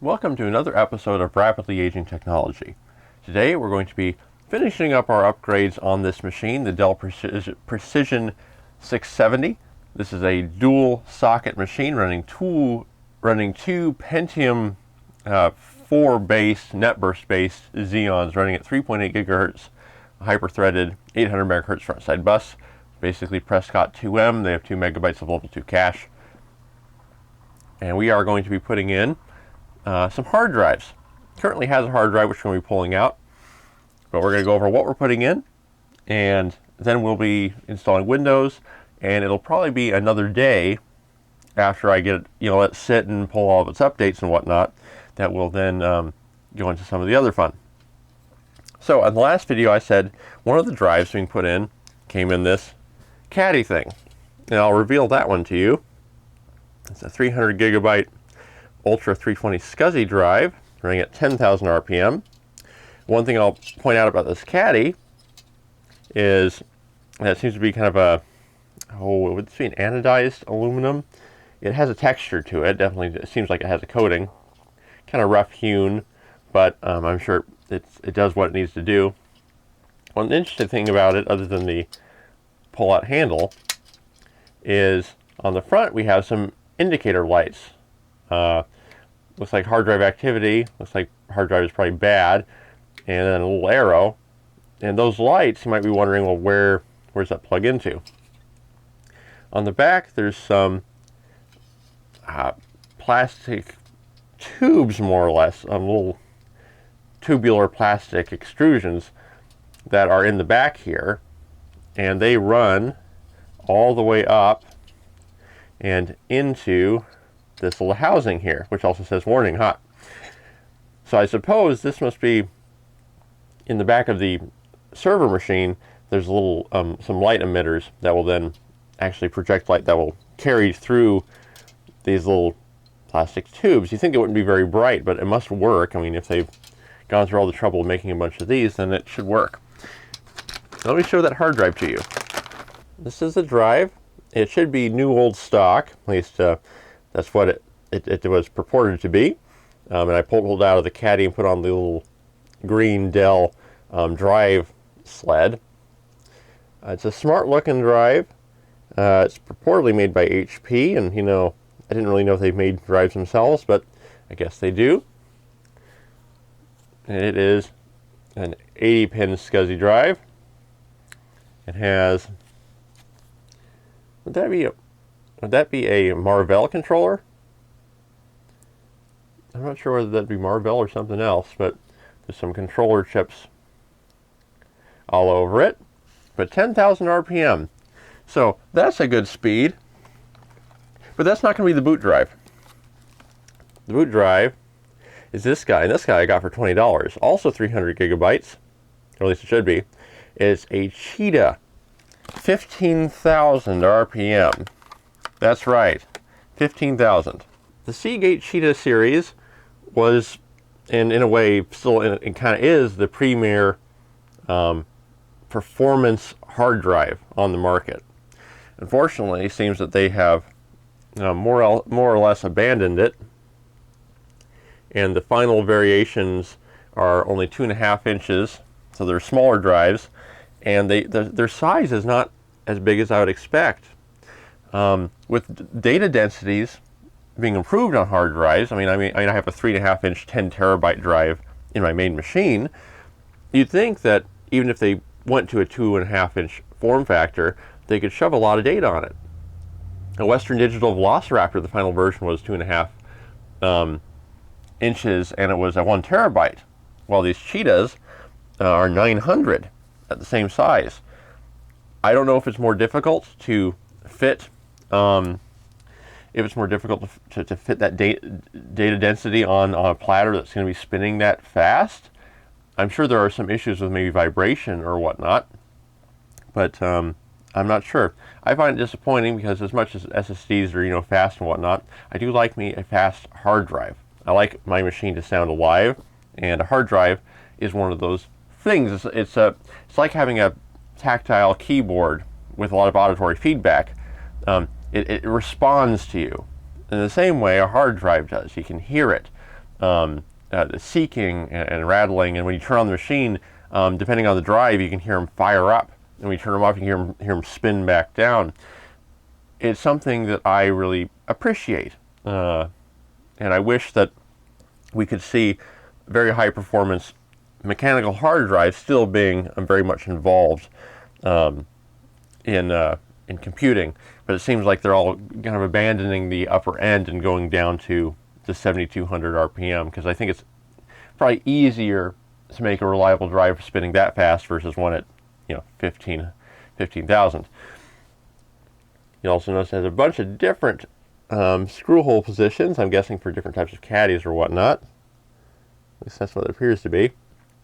Welcome to another episode of Rapidly Aging Technology. Today we're going to be finishing up our upgrades on this machine, the Dell Precision 670. This is a dual socket machine running two Pentium 4 based netburst based Xeons running at 3.8 gigahertz, hyper-threaded 800 megahertz front side bus, basically Prescott 2M. They have 2 megabytes of level 2 cache. And we are going to be putting in some hard drives. Currently has a hard drive which we're going to be pulling out, but we're going to go over what we're putting in, and then we'll be installing Windows, and it'll probably be another day after I get it, let it sit and pull all of its updates and whatnot, that will then go into some of the other fun. So in the last video I said one of the drives being put in came in this caddy thing, and I'll reveal that one to you. It's a 300 gigabyte Ultra 320 SCSI drive running at 10,000 RPM. One thing I'll point out about this caddy is that it seems to be kind of would this be an anodized aluminum? It has a texture to it. Definitely, it seems like it has a coating. Kind of rough hewn, but I'm sure it does what it needs to do. One interesting thing about it, other than the pull-out handle, is on the front we have some indicator lights. Looks like hard drive activity, looks like hard drive is probably bad, and then a little arrow. And those lights, you might be wondering, well, where's that plug into? On the back there's some plastic tubes, more or less, little tubular plastic extrusions that are in the back here, and they run all the way up and into this little housing here, which also says warning hot. So I suppose this must be in the back of the server machine. There's a little some light emitters that will then actually project light that will carry through these little plastic tubes. You think it wouldn't be very bright, but it must work. I mean, if they've gone through all the trouble of making a bunch of these, then it should work. Let me show that hard drive to you. This is the drive. It should be new old stock, at least that's what it was purported to be. And I pulled it out of the caddy and put on the little green Dell drive sled. It's a smart looking drive. It's purportedly made by HP, and I didn't really know if they've made drives themselves, but I guess they do. And it is an 80-pin SCSI drive. It has, would that be a Marvell controller? I'm not sure whether that'd be Marvell or something else, but there's some controller chips all over it. But 10,000 RPM. So that's a good speed. But that's not going to be the boot drive. The boot drive is this guy, and this guy I got for $20. Also 300 gigabytes, or at least it should be. It's a Cheetah 15,000 RPM. That's right, 15,000. The Seagate Cheetah series was, in a way, still it kind of is the premier performance hard drive on the market. Unfortunately, it seems that they have more or less abandoned it, and the final variations are only 2.5 inches, so they're smaller drives, and their size is not as big as I would expect. With data densities being improved on hard drives, I have a 3.5 inch 10 terabyte drive in my main machine. You'd think that even if they went to a 2.5 inch form factor, they could shove a lot of data on it. A Western Digital Velociraptor, the final version, was 2.5 inches, and it was a 1 terabyte, while these Cheetahs are 900 at the same size. I don't know if it's more difficult to fit, if it's more difficult to fit that data density on a platter that's going to be spinning that fast. I'm sure there are some issues with maybe vibration or whatnot, but I'm not sure. I find it disappointing because as much as SSDs are, fast and whatnot, I do like me a fast hard drive. I like my machine to sound alive, and a hard drive is one of those things. It's like having a tactile keyboard with a lot of auditory feedback. It responds to you in the same way a hard drive does. You can hear it, the seeking and rattling, and when you turn on the machine, depending on the drive, you can hear them fire up, and when you turn them off, you can hear them spin back down. It's something that I really appreciate, and I wish that we could see very high performance mechanical hard drives still being very much involved in computing, but it seems like they're all kind of abandoning the upper end and going down to the 7,200 RPM, because I think it's probably easier to make a reliable drive spinning that fast versus one at 15,000. You also notice it has a bunch of different screw hole positions, I'm guessing for different types of caddies or whatnot. At least that's what it appears to be,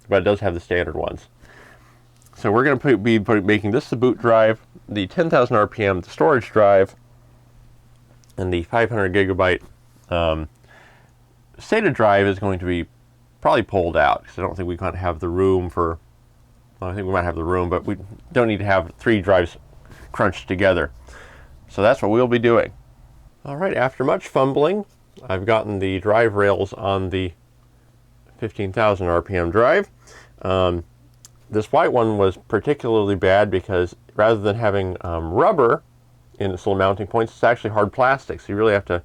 but it does have the standard ones. So we're going to be making this the boot drive, the 10,000 RPM the storage drive, and the 500 gigabyte SATA drive is going to be probably pulled out, because I don't think we can have the room for, well, I think we might have the room, but we don't need to have 3 drives crunched together. So that's what we'll be doing. All right, after much fumbling, I've gotten the drive rails on the 15,000 RPM drive. This white one was particularly bad because rather than having rubber in its little mounting points, it's actually hard plastic. So you really have to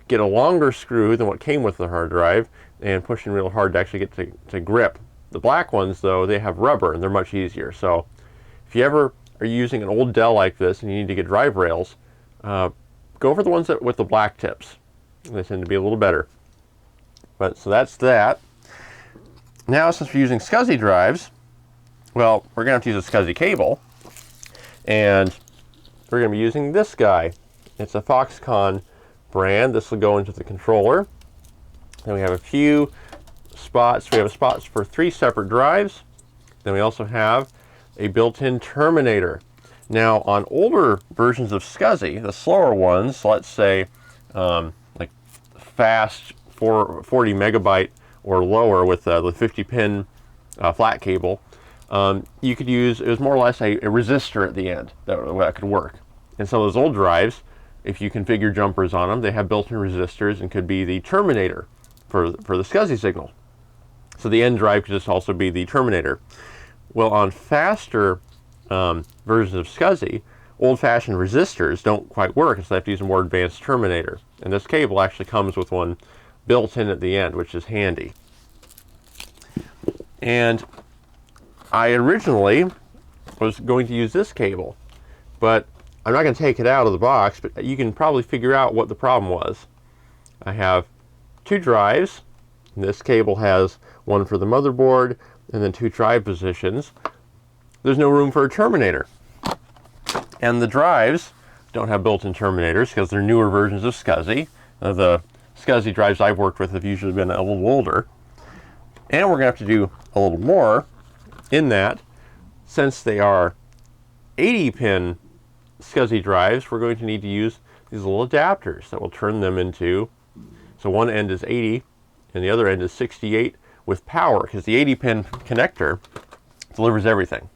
get a longer screw than what came with the hard drive and push in real hard to actually get to grip. The black ones, though, they have rubber and they're much easier. So if you ever are using an old Dell like this and you need to get drive rails, go for the ones with the black tips. They tend to be a little better. But so that's that. Now, since we're using SCSI drives, well, we're going to have to use a SCSI cable, and we're going to be using this guy. It's a Foxconn brand. This will go into the controller. Then we have a few spots. We have spots for 3 separate drives. Then we also have a built-in terminator. Now, on older versions of SCSI, the slower ones, let's say like fast 40 megabyte or lower with the 50-pin flat cable, you could use, it was more or less a resistor at the end that could work. And some of those old drives, if you configure jumpers on them, they have built-in resistors and could be the terminator for the SCSI signal. So the end drive could just also be the terminator. Well, on faster versions of SCSI, old-fashioned resistors don't quite work, so they have to use a more advanced terminator. And this cable actually comes with one built in at the end, which is handy. And I originally was going to use this cable, but I'm not going to take it out of the box, but you can probably figure out what the problem was. I have 2 drives, and this cable has one for the motherboard and then 2 drive positions. There's no room for a terminator. And the drives don't have built-in terminators because they're newer versions of SCSI. The SCSI drives I've worked with have usually been a little older. And we're going to have to do a little more in that, since they are 80-pin SCSI drives, we're going to need to use these little adapters that will turn them into, so one end is 80 and the other end is 68 with power, because the 80-pin connector delivers everything.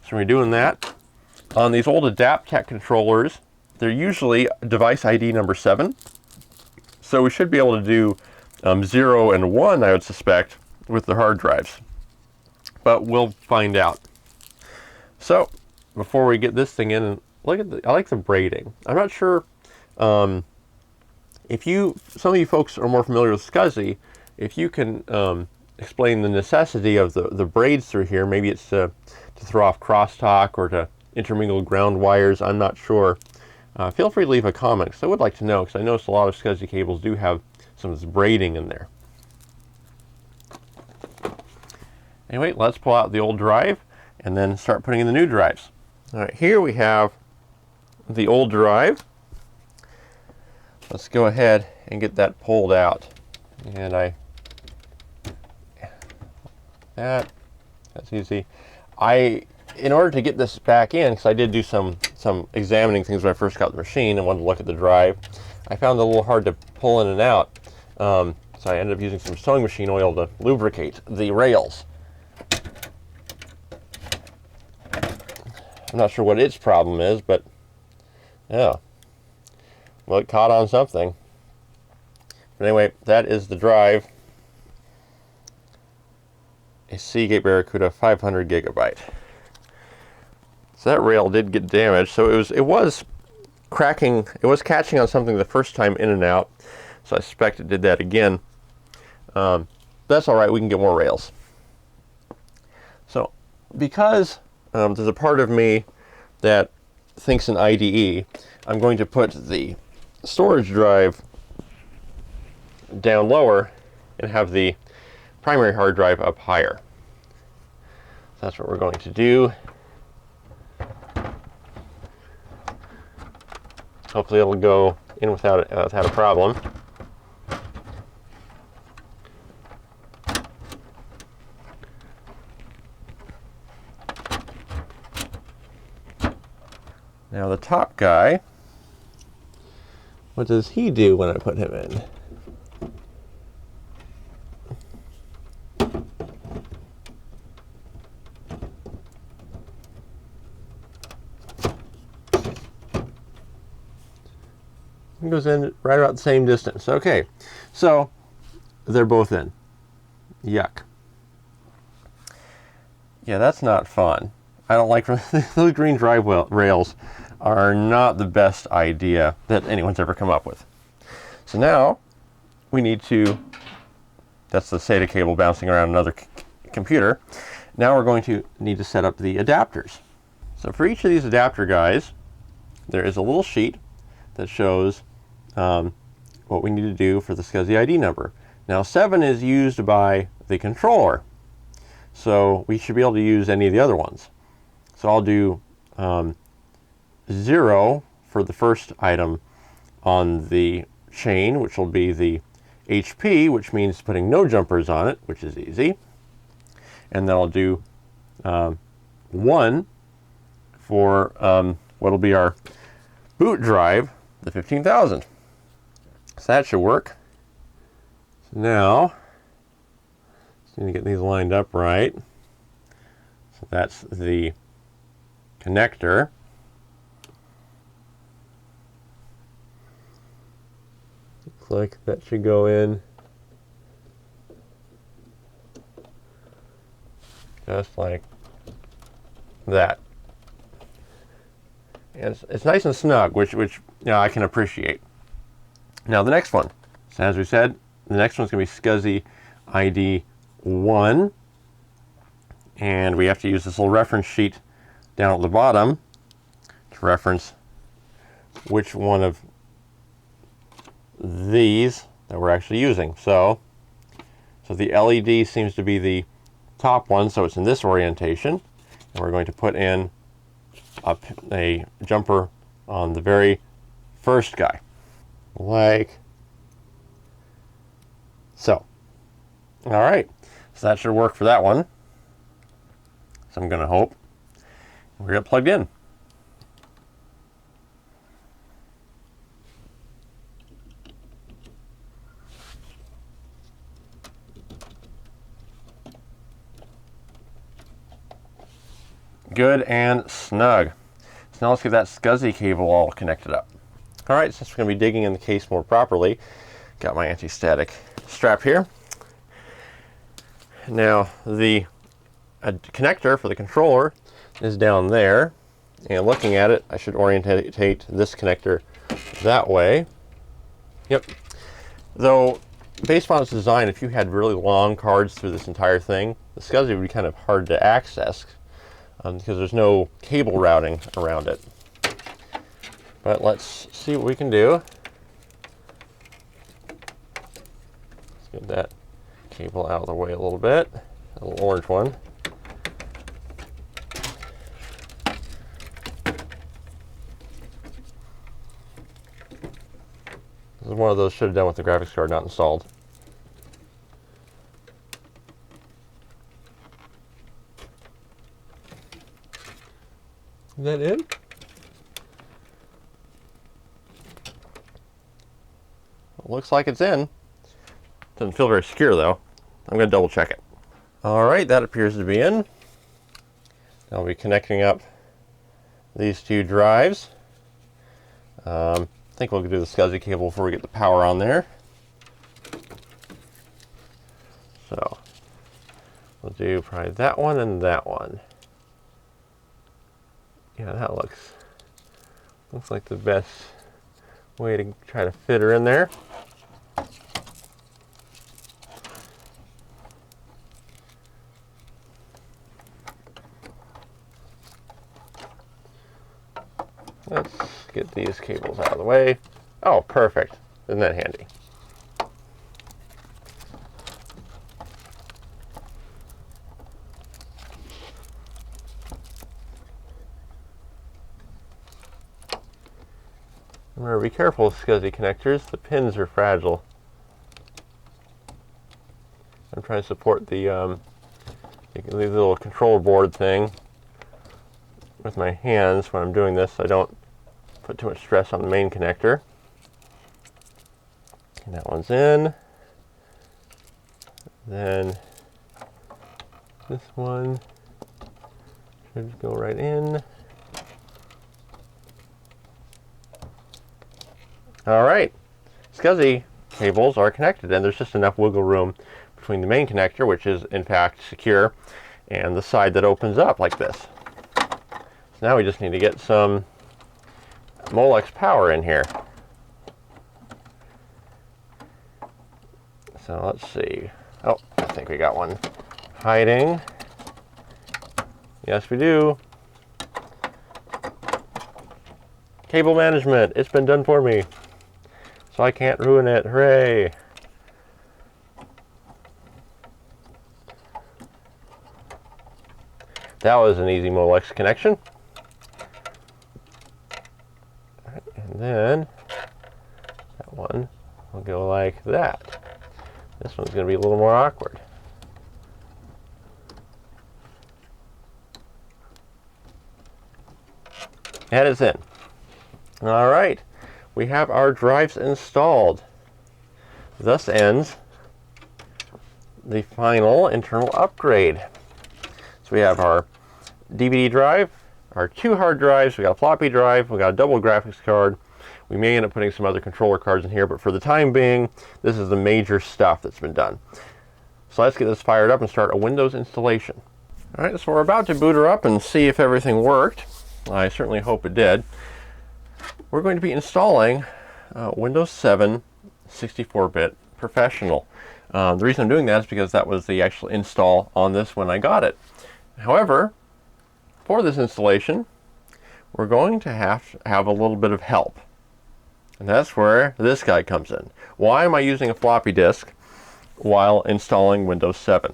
So we're doing that. On these old AdaptTech controllers, they're usually device ID number 7. So we should be able to do 0 and 1, I would suspect, with the hard drives. But we'll find out. So before we get this thing in, and look at I like the braiding. I'm not sure if some of you folks are more familiar with SCSI, if you can explain the necessity of the braids through here. Maybe it's to throw off crosstalk or to intermingle ground wires. I'm not sure. Feel free to leave a comment, because I would like to know, because I noticed a lot of SCSI cables do have some of this braiding in there. Anyway, let's pull out the old drive and then start putting in the new drives. All right, here we have the old drive. Let's go ahead and get that pulled out. And that's easy. In order to get this back in, because I did do some examining things when I first got the machine and wanted to look at the drive, I found it a little hard to pull in and out. So I ended up using some sewing machine oil to lubricate the rails. I'm not sure what its problem is, but yeah. Well, it caught on something. But anyway, that is the drive. A Seagate Barracuda 500 gigabyte. So that rail did get damaged. So it was cracking. It was catching on something the first time in and out. So I suspect it did that again. That's all right. We can get more rails. So because there's a part of me that thinks in IDE, I'm going to put the storage drive down lower and have the primary hard drive up higher. So that's what we're going to do. Hopefully it'll go in without a problem. Now the top guy, what does he do when I put him in? It goes in right about the same distance. Okay, so they're both in. Yuck. Yeah, that's not fun. I don't like those green drive rails are not the best idea that anyone's ever come up with. So now we need to, that's the SATA cable bouncing around another computer. Now we're going to need to set up the adapters. So for each of these adapter guys, there is a little sheet that shows what we need to do for the SCSI ID number. Now 7 is used by the controller, so we should be able to use any of the other ones. So I'll do 0 for the first item on the chain, which will be the HP, which means putting no jumpers on it, which is easy. And then I'll do 1 for what will be our boot drive, the 15,000. So that should work. So now, just need to get these lined up right. So that's the connector. Looks like that should go in just like that. And it's nice and snug, which you know, I can appreciate. Now the next one. So as we said, the next one's going to be SCSI ID 1. And we have to use this little reference sheet down at the bottom to reference which one of these that we're actually using. So the LED seems to be the top one, so it's in this orientation. And we're going to put in a jumper on the very first guy, like so. All right, so that should work for that one. So I'm going to hope we're going to plug in. Good and snug. So now let's get that SCSI cable all connected up. All right, since we're going to be digging in the case more properly, got my anti-static strap here. Now the connector for the controller is down there, and looking at it, I should orientate this connector that way. Yep. Though, based on its design, if you had really long cards through this entire thing, the SCSI would be kind of hard to access because there's no cable routing around it. But let's see what we can do. Let's get that cable out of the way a little bit, a little orange one. This is one of those should have done with the graphics card not installed. Is that in? Looks like it's in. Doesn't feel very secure though. I'm going to double check it. All right, that appears to be in. I'll be connecting up these two drives. I think we'll do the SCSI cable before we get the power on there. So we'll do probably that one and that one. Yeah, that looks like the best way to try to fit her in there. Let's get these cables out of the way. Oh, perfect. Isn't that handy? Remember, be careful with SCSI connectors. The pins are fragile. I'm trying to support the little controller board thing with my hands when I'm doing this, so I don't put too much stress on the main connector. And that one's in. Then this one should go right in. All right, SCSI cables are connected, and there's just enough wiggle room between the main connector, which is in fact secure, and the side that opens up like this. So now we just need to get some Molex power in here. So let's see. Oh, I think we got one hiding. Yes, we do. Cable management, it's been done for me, so I can't ruin it. Hooray! That was an easy Molex connection. And then that one will go like that. This one's going to be a little more awkward. And it's in. All right, we have our drives installed. Thus ends the final internal upgrade. So we have our DVD drive, our two hard drives, we got a floppy drive, we got a double graphics card. We may end up putting some other controller cards in here, but for the time being, this is the major stuff that's been done. So let's get this fired up and start a Windows installation. All right, so we're about to boot her up and see if everything worked. I certainly hope it did. We're going to be installing Windows 7 64-bit Professional. The reason I'm doing that is because that was the actual install on this when I got it. However, for this installation, we're going to have a little bit of help. And that's where this guy comes in. Why am I using a floppy disk while installing Windows 7?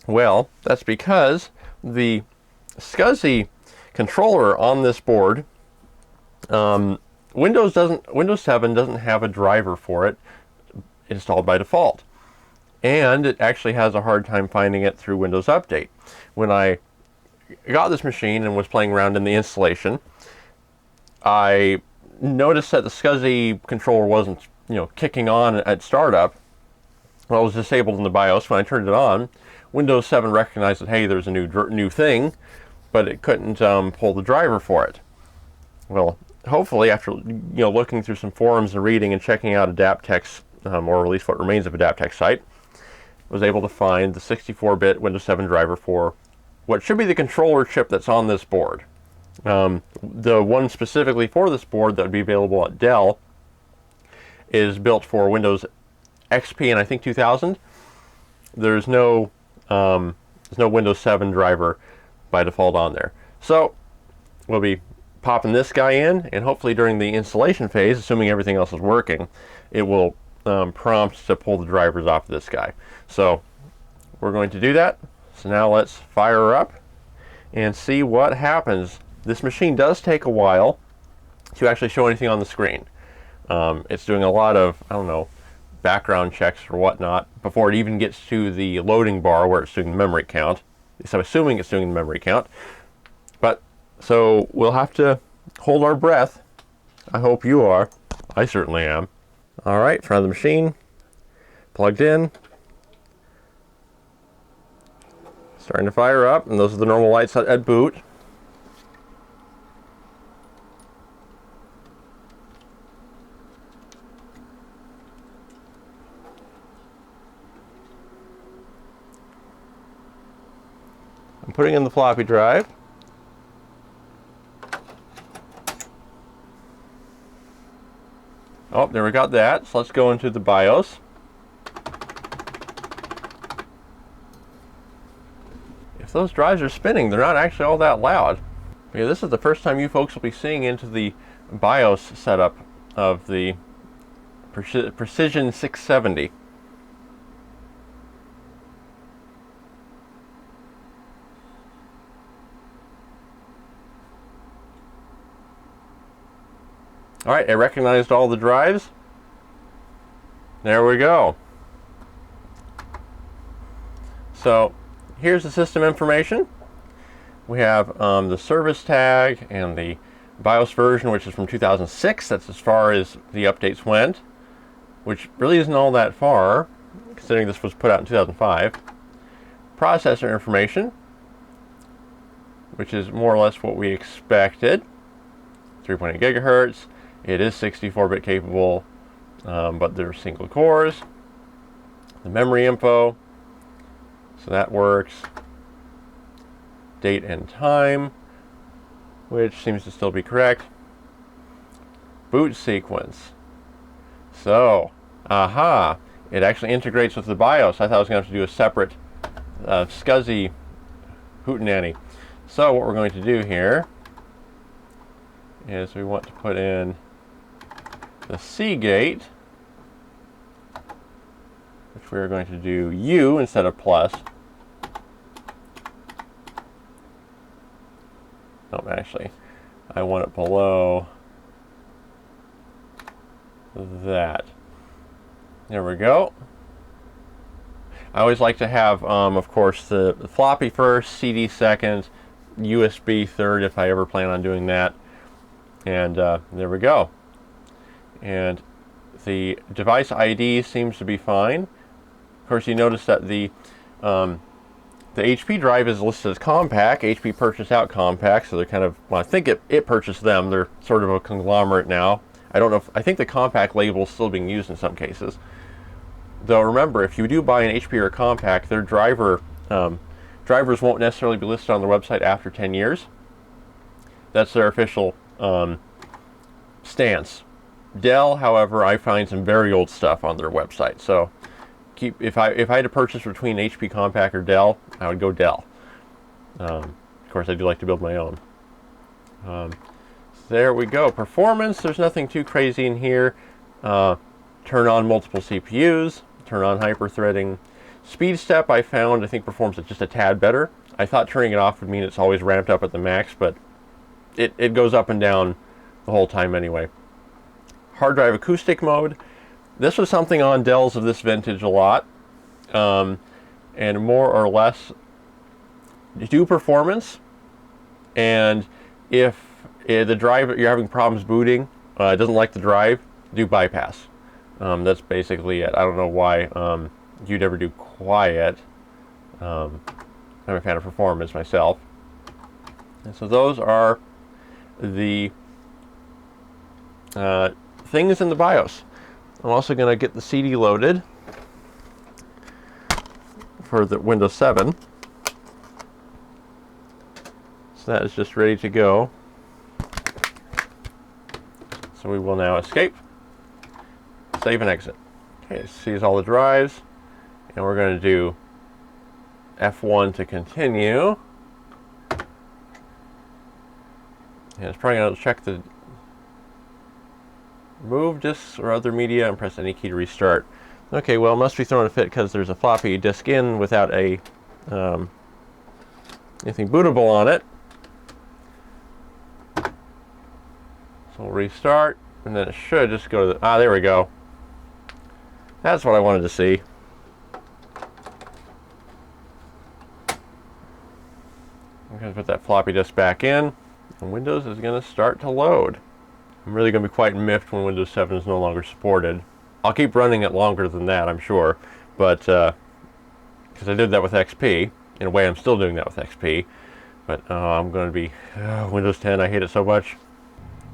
Well, that's because the SCSI controller on this board, Windows 7 doesn't have a driver for it installed by default. And it actually has a hard time finding it through Windows Update. When I got this machine and was playing around in the installation, I noticed that the SCSI controller wasn't, kicking on at startup. Well, it was disabled in the BIOS. When I turned it on, Windows 7 recognized that, hey, there's a new thing, but it couldn't pull the driver for it. Well, hopefully, after looking through some forums and reading and checking out Adaptec's, or at least what remains of Adaptec's site, was able to find the 64-bit Windows 7 driver for what should be the controller chip that's on this board. The one specifically for this board that would be available at Dell is built for Windows XP and I think 2000. There's no Windows 7 driver by default on there. So we'll be popping this guy in, and hopefully during the installation phase, assuming everything else is working, it will prompt to pull the drivers off this guy. So we're going to do that. So now let's fire her up and see what happens. This machine does take a while to actually show anything on the screen. It's doing a lot of, background checks or whatnot before it even gets to the loading bar where it's doing the memory count. So I'm assuming it's doing the memory count. But, so we'll have to hold our breath. I hope you are. I certainly am. All right, front of the machine, plugged in. Starting to fire up, and those are the normal lights at boot. I'm putting in the floppy drive. Oh, there we got that. So let's go into the BIOS. If those drives are spinning, they're not actually all that loud. Yeah, this is the first time you folks will be seeing into the BIOS setup of the Precision 670. Alright, I recognized all the drives. There we go. So here's the system information. We have the service tag and the BIOS version, which is from 2006. That's as far as the updates went, which really isn't all that far, considering this was put out in 2005. Processor information, which is more or less what we expected. 3.8 gigahertz. It is 64-bit capable, but they're single cores. The memory info, so that works. Date and time, which seems to still be correct. Boot sequence. So, aha, it actually integrates with the BIOS. I thought I was going to have to do a separate SCSI hootenanny. So what we're going to do here is we want to put in the C gate, which we're going to do U instead of plus. No, actually, I want it below that. There we go. I always like to have, of course, the floppy first, CD second, USB third if I ever plan on doing that. And there we go. And the device ID seems to be fine. Of course, you notice that the HP drive is listed as compact. HP purchased out compact, so they're kind of, well, I think it purchased them. They're sort of a conglomerate now. I don't know if, I think the compact label is still being used in some cases. Though remember, if you do buy an HP or a compact, their drivers won't necessarily be listed on their website after 10 years. That's their official stance. Dell, however, I find some very old stuff on their website. So if I had to purchase between HP Compact or Dell, I would go Dell. Of course, I do like to build my own. So there we go. Performance, there's nothing too crazy in here. Turn on multiple CPUs, turn on hyper-threading. Speed step, I found, I think performs just a tad better. I thought turning it off would mean it's always ramped up at the max, but it goes up and down the whole time anyway. Hard drive acoustic mode. This was something on Dells of this vintage a lot, and more or less do performance, and if the drive you're having problems booting, it doesn't like the drive, do bypass. That's basically it. I don't know why you'd ever do quiet. I'm a fan of performance myself. And so those are the things in the BIOS. I'm also going to get the CD loaded for the Windows 7. So that is just ready to go. So we will now escape, save and exit. Okay, it sees all the drives, and we're going to do F1 to continue. And it's probably going to check the remove disks or other media and press any key to restart. Okay, well, it must be throwing a fit because there's a floppy disk in without a anything bootable on it. So we'll restart, and then it should just go to the, there we go. That's what I wanted to see. I'm going to put that floppy disk back in, and Windows is going to start to load. I'm really going to be quite miffed when Windows 7 is no longer supported. I'll keep running it longer than that, I'm sure, but because I did that with XP. In a way, I'm still doing that with XP, but I'm going to be Windows 10. I hate it so much.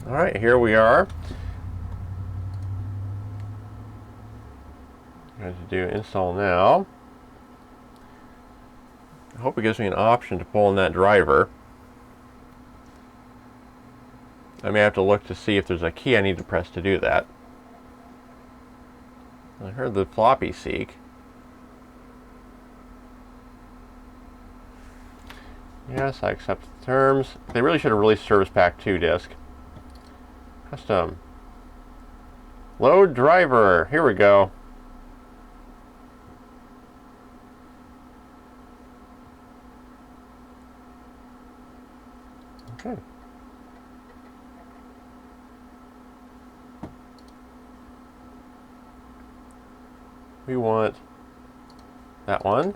All right, here we are. I'm going to do install now. I hope it gives me an option to pull in that driver. I may have to look to see if there's a key I need to press to do that. I heard the floppy seek. Yes, I accept the terms. They really should have released Service Pack 2 disk. Custom. Load driver. Here we go. Okay. We want that one.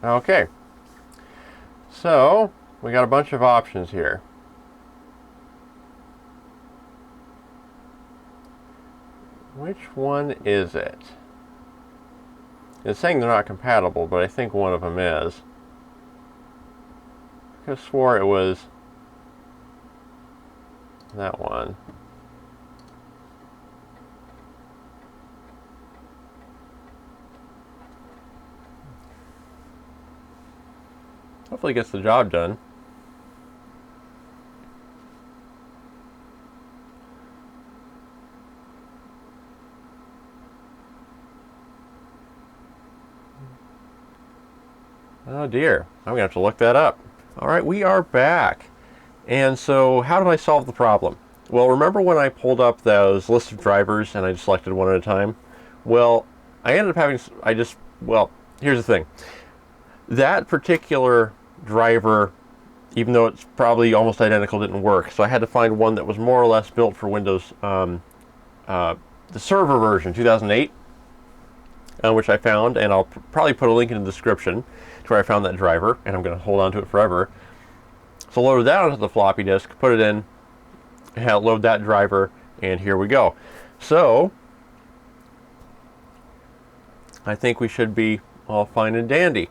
Okay. So, we got a bunch of options here. Which one is it? It's saying they're not compatible, but I think one of them is. I could have swore it was that one. Hopefully it gets the job done. Oh dear, I'm going to have to look that up. Alright, we are back. And so, how did I solve the problem? Well, remember when I pulled up those list of drivers and I just selected one at a time? Well, I ended up having, well, here's the thing. That particular driver, even though it's probably almost identical, didn't work. So I had to find one that was more or less built for Windows, the server version, 2008, which I found, and I'll probably put a link in the description to where I found that driver, and I'm going to hold on to it forever. So load that onto the floppy disk, put it in, load that driver, and here we go. So I think we should be all fine and dandy,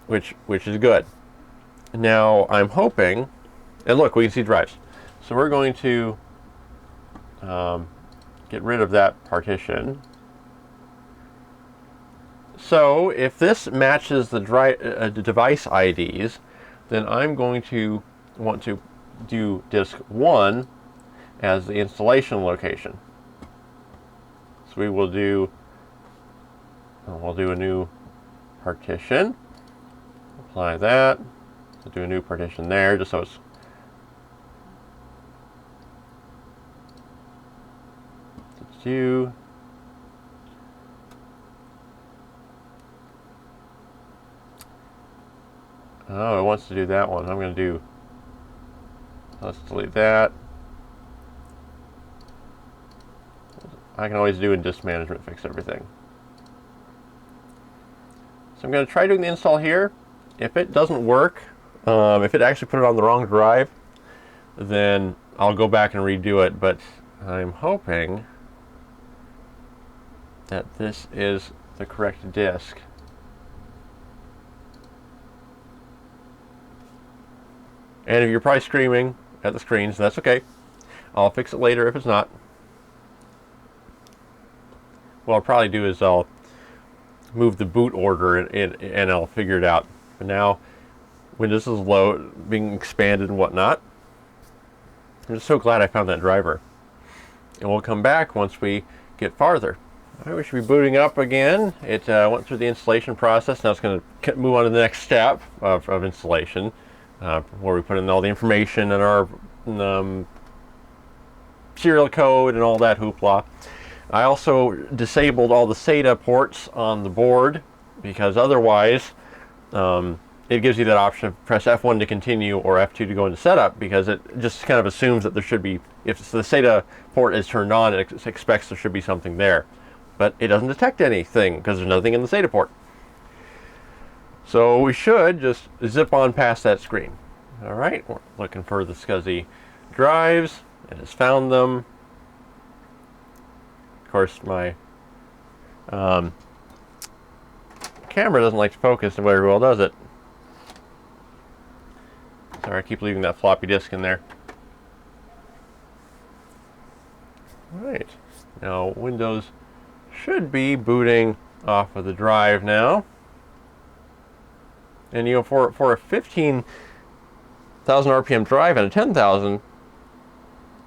which is good. Now I'm hoping, and look, we can see drives. So we're going to get rid of that partition. So if this matches the device IDs, then I'm going to want to do disk 1 as the installation location. So we will do, we'll do a new partition, apply that, we'll do a new partition there, just so it's do. Oh, it wants to do that one. I'm going to do, let's delete that. I can always do in disk management, fix everything. So I'm going to try doing the install here. If it doesn't work, if it actually put it on the wrong drive, then I'll go back and redo it. But I'm hoping that this is the correct disk. And if you're probably screaming at the screens, that's okay. I'll fix it later if it's not. What I'll probably do is I'll move the boot order and I'll figure it out. But now, when this is being expanded and whatnot, I'm just so glad I found that driver. And we'll come back once we get farther. All right, we should be booting up again. It went through the installation process. Now it's going to move on to the next step of installation. Where we put in all the information and our serial code and all that hoopla. I also disabled all the SATA ports on the board because otherwise it gives you that option of press F1 to continue or F2 to go into setup, because it just kind of assumes that there should be, if the SATA port is turned on, it expects there should be something there. But it doesn't detect anything because there's nothing in the SATA port. So we should just zip on past that screen. All right, we're looking for the SCSI drives. It has found them. Of course, my camera doesn't like to focus very well, does it? Sorry, I keep leaving that floppy disk in there. All right, now Windows should be booting off of the drive now. And you know, for a 15,000 RPM drive and a 10,000,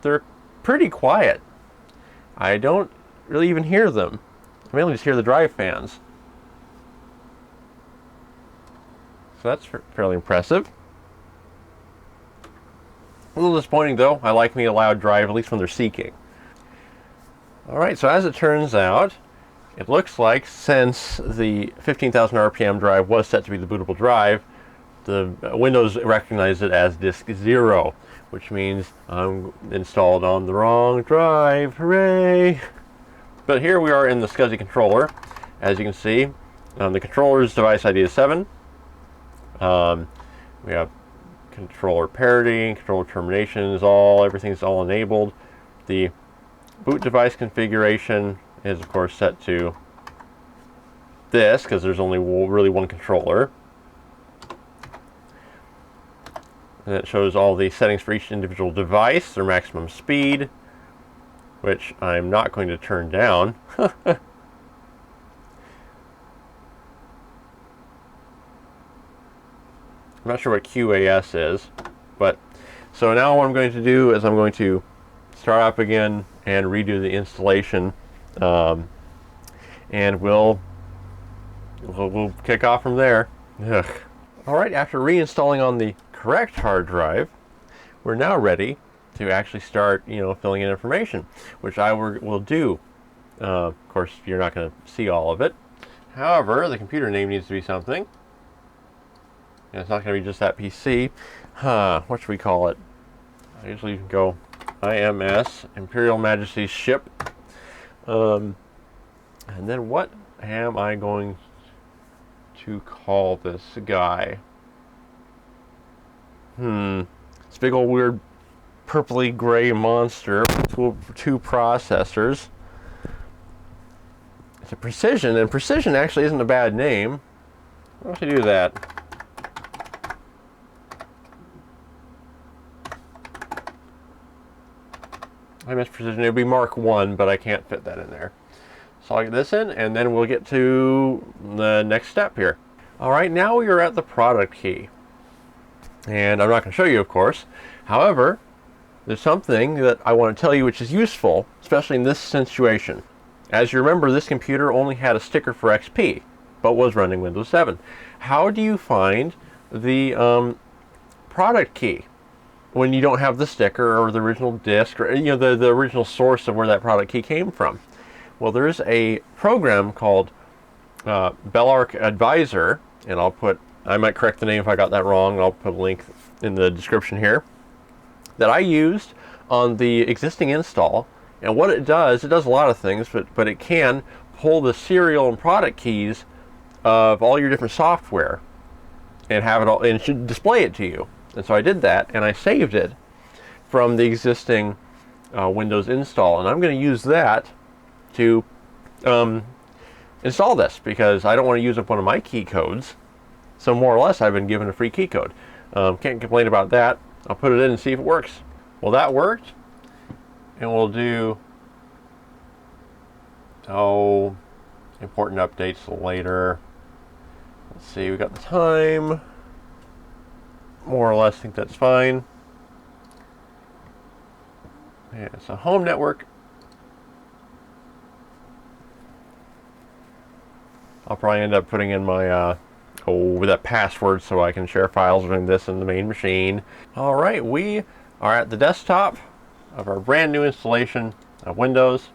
they're pretty quiet. I don't really even hear them. I mainly just hear the drive fans. So that's fairly impressive. A little disappointing though. I like me a loud drive, at least when they're seeking. Alright, so as it turns out, it looks like since the 15,000 RPM drive was set to be the bootable drive, the Windows recognized it as disk 0, which means I'm installed on the wrong drive. Hooray! But here we are in the SCSI controller. As you can see, the controller's device ID is 7. We have controller parity, controller terminations, everything's all enabled. The boot device configuration is of course set to this because there's only really one controller. And it shows all the settings for each individual device, their maximum speed, which I'm not going to turn down. I'm not sure what QAS is, but so now what I'm going to do is I'm going to start up again and redo the installation, and we'll kick off from there. Ugh. All right, after reinstalling on the correct hard drive, we're now ready to actually start, filling in information, which I will do. Of course, you're not going to see all of it. However, the computer name needs to be something. And it's not going to be just that PC. What should we call it? I usually go IMS, Imperial Majesty's Ship. And then what am I going to call this guy? This big old weird purpley gray monster with two processors. It's a Precision, and Precision actually isn't a bad name. Why don't you do that? I missed Precision. It would be Mark 1, but I can't fit that in there. So I'll get this in, and then we'll get to the next step here. Alright, now we are at the product key. And I'm not going to show you, of course. However, there's something that I want to tell you which is useful, especially in this situation. As you remember, this computer only had a sticker for XP, but was running Windows 7. How do you find the product key when you don't have the sticker or the original disk, or the original source of where that product key came from? Well, there's a program called Bellark Advisor, and I might correct the name if I got that wrong. I'll put a link in the description here, that I used on the existing install. And what it does a lot of things, but it can pull the serial and product keys of all your different software and have it all, and it should display it to you. And so I did that, and I saved it from the existing Windows install, and I'm going to use that to install this, because I don't want to use up one of my key codes. So more or less I've been given a free key code. Can't complain about that. I'll put it in and see if it works. Well, that worked. And we'll do important updates so Let's see, we got the time. More or less think that's fine. Yeah, so home network. I'll probably end up putting in my that password so I can share files between this and the main machine. Alright, we are at the desktop of our brand new installation of Windows.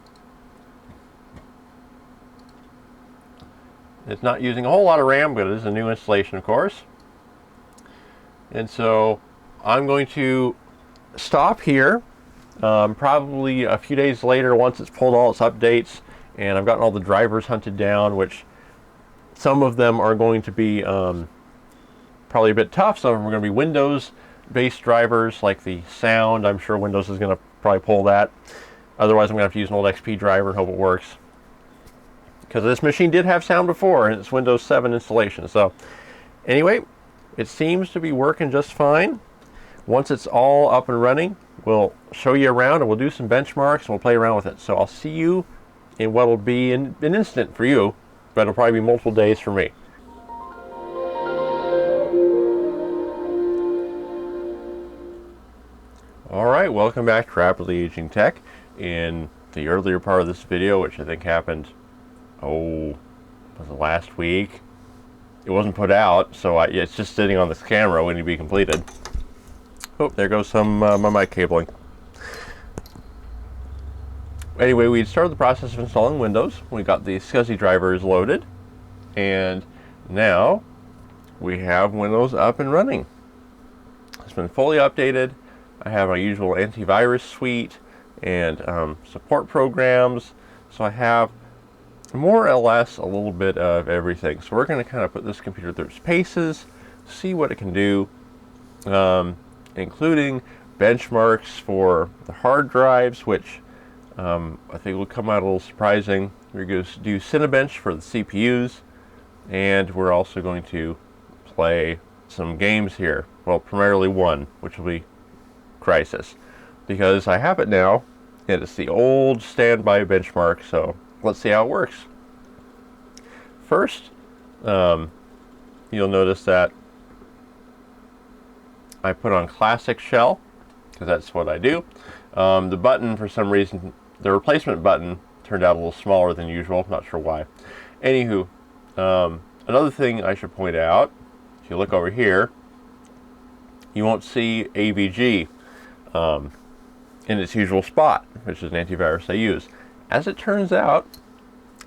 It's not using a whole lot of RAM, but it is a new installation, of course. And so I'm going to stop here probably a few days later, once it's pulled all its updates and I've gotten all the drivers hunted down, which some of them are going to be probably a bit tough. Some of them are going to be Windows-based drivers, like the sound. I'm sure Windows is going to probably pull that. Otherwise, I'm going to have to use an old XP driver and hope it works. Because this machine did have sound before, and it's Windows 7 installation. So, anyway, it seems to be working just fine. Once it's all up and running, we'll show you around, and we'll do some benchmarks, and we'll play around with it. So I'll see you in what will be an instant for you but it'll probably be multiple days for me. Alright, welcome back to Rapidly Aging Tech. In the earlier part of this video, which I think happened, was it last week? It wasn't put out, so it's just sitting on this camera waiting to be completed. Oh, there goes some my mic cabling. Anyway, we started the process of installing Windows. We got the SCSI drivers loaded, and now we have Windows up and running. It's been fully updated. I have my usual antivirus suite and support programs, so I have more or less a little bit of everything. So we're going to kind of put this computer through its paces, see what it can do, including benchmarks for the hard drives, which I think will come out a little surprising. We're going to do Cinebench for the CPUs, and we're also going to play some games here. Well, primarily one, which will be Crisis, because I have it now, and it's the old standby benchmark, so let's see how it works. First, you'll notice that I put on Classic Shell, because that's what I do. The button, for some reason, the replacement button turned out a little smaller than usual, not sure why. Anywho, another thing I should point out, if you look over here, you won't see AVG in its usual spot, which is an antivirus I use. As it turns out,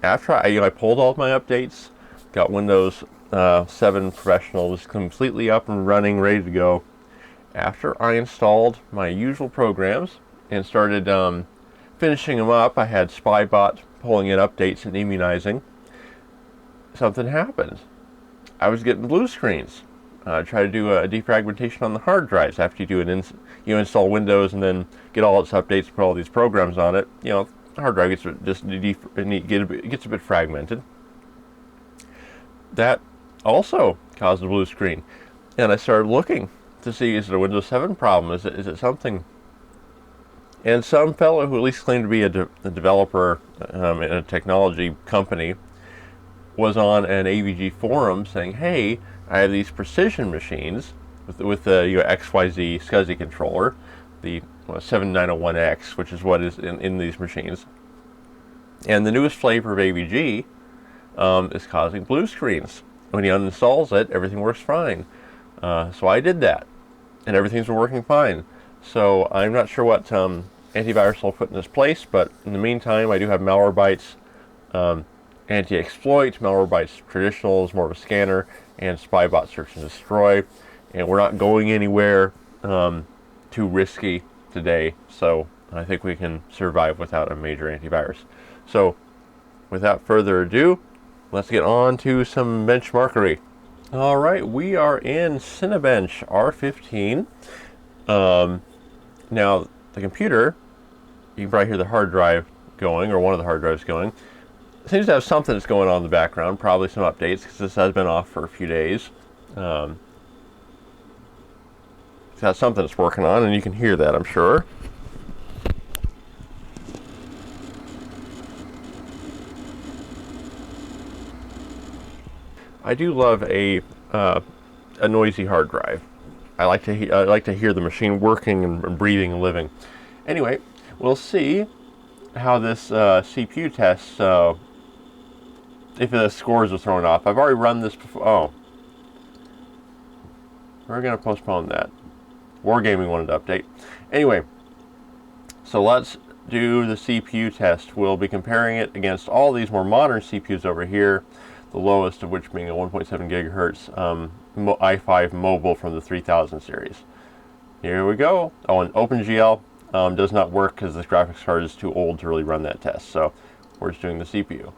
after I pulled all of my updates, got Windows 7 Professional was completely up and running, ready to go. After I installed my usual programs and started finishing them up, I had Spybot pulling in updates and immunizing. Something happened. I was getting blue screens. Try to do a defragmentation on the hard drives after you do you install Windows and then get all its updates, put all these programs on it. The hard drive gets a bit fragmented. That also caused a blue screen, and I started looking to see, is it a Windows 7 problem? Is it something? And some fellow who at least claimed to be a developer in a technology company was on an AVG forum saying, "Hey, I have these precision machines with the XYZ SCSI controller, the 7901X, which is what is in these machines. And the newest flavor of AVG is causing blue screens. When he uninstalls it, everything works fine." So I did that, and everything's been working fine. So I'm not sure what antivirus I'll put in this place, but in the meantime, I do have Malwarebytes anti-exploit, Malwarebytes traditional is more of a scanner, and Spybot search and destroy. And we're not going anywhere too risky today, so I think we can survive without a major antivirus. So without further ado, let's get on to some benchmarkery. All right, we are in Cinebench R15. Now the computer, you can probably hear the hard drive going, or one of the hard drives going. It seems to have something that's going on in the background, probably some updates, because this has been off for a few days. It's got something it's working on, and you can hear that, I'm sure. I do love a noisy hard drive. I like to hear the machine working and breathing and living. Anyway, we'll see how this CPU test, if the scores are thrown off. I've already run this before. Oh, we're going to postpone that. Wargaming wanted to update. Anyway, so let's do the CPU test. We'll be comparing it against all these more modern CPUs over here, the lowest of which being a 1.7 gigahertz i5 mobile from the 3000 series. Here we go. Oh, and OpenGL does not work because this graphics card is too old to really run that test. So we're just doing the CPU.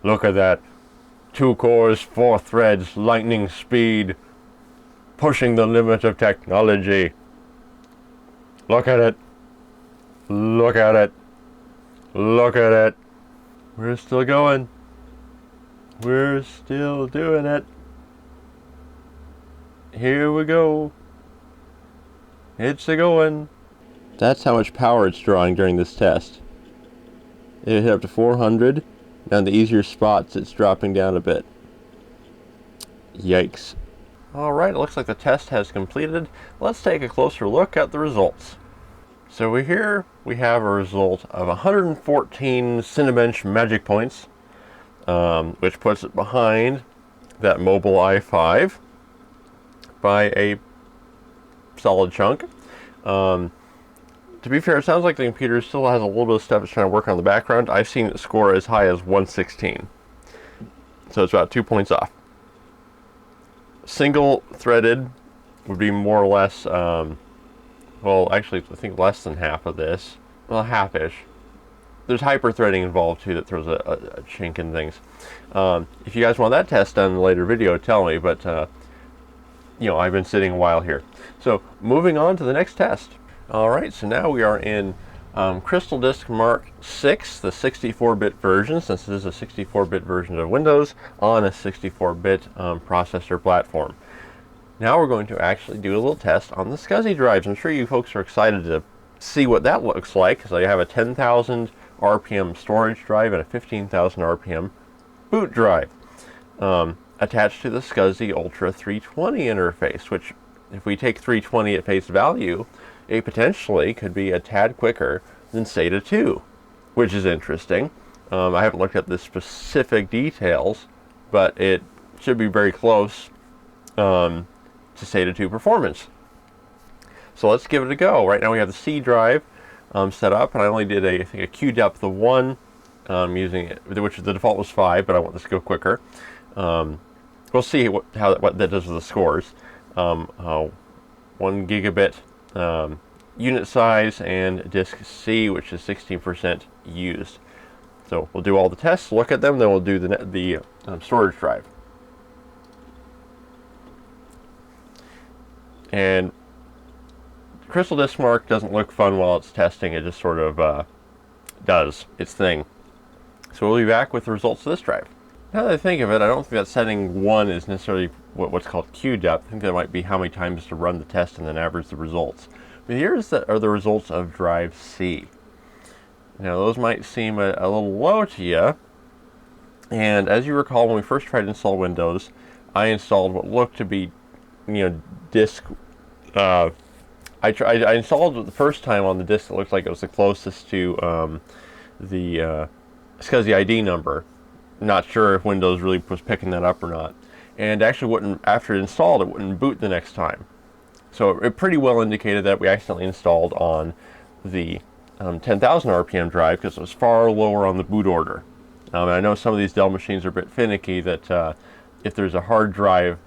Look at that. 2 cores, 4 threads, lightning speed, pushing the limit of technology. Look at it. Look at it. Look at it. We're still going. We're still doing it. Here we go. It's a-going. That's how much power it's drawing during this test. It hit up to 400. Now in the easier spots, it's dropping down a bit. Yikes. Alright, it looks like the test has completed. Let's take a closer look at the results. So here we have a result of 114 Cinebench magic points, which puts it behind that mobile i5 by a solid chunk. To be fair, it sounds like the computer still has a little bit of stuff it's trying to work on in the background. I've seen it score as high as 116. So it's about 2 points off. Single threaded would be more or less, well, actually, I think less than half of this. Well, half-ish. There's hyper-threading involved, too, that throws a chink in things. If you guys want that test done in a later video, tell me, but, you know, I've been sitting a while here. So, moving on to the next test. Alright, so now we are in Crystal Disk Mark 6, the 64-bit version, since this is a 64-bit version of Windows on a 64-bit processor platform. Now we're going to actually do a little test on the SCSI drives. I'm sure you folks are excited to see what that looks like, because I have a 10,000 RPM storage drive and a 15,000 RPM boot drive attached to the SCSI Ultra 320 interface, which, if we take 320 at face value, it potentially could be a tad quicker than SATA 2, which is interesting. I haven't looked at the specific details, but it should be very close to SATA 2 performance. So let's give it a go. Right now we have the C drive set up, and I only did I think a Q depth of 1 using it, which the default was 5, but I want this to go quicker. We'll see what that does with the scores. 1 gigabit unit size, and disk C, which is 16% used. So we'll do all the tests, look at them, then we'll do the storage drive. And Crystal Disk Mark doesn't look fun while it's testing, it just sort of does its thing. So we'll be back with the results of this drive. Now that I think of it, I don't think that setting 1 is necessarily what's called Q depth. I think that might be how many times to run the test and then average the results. But here are the results of drive C. Now those might seem a little low to you. And as you recall, when we first tried to install Windows, I installed what looked to be, disk. I installed it the first time on the disk that looked like it was the closest to the SCSI ID number. Not sure if Windows really was picking that up or not. And actually wouldn't, after it installed, it wouldn't boot the next time. So it pretty well indicated that we accidentally installed on the 10,000 RPM drive because it was far lower on the boot order. And I know some of these Dell machines are a bit finicky, that if there's a hard drive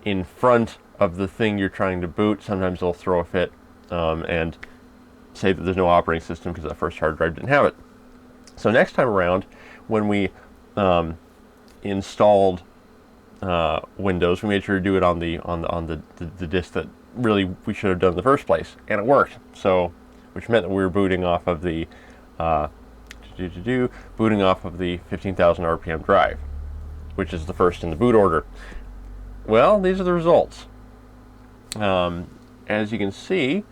in front of the thing you're trying to boot, sometimes they'll throw a fit and say that there's no operating system because that first hard drive didn't have it. So next time around, when we installed Windows, we made sure to do it on the disk that really we should have done in the first place, and it worked. So, which meant that we were booting off of the 15,000 RPM drive, which is the first in the boot order. Well, these are the results. As you can see,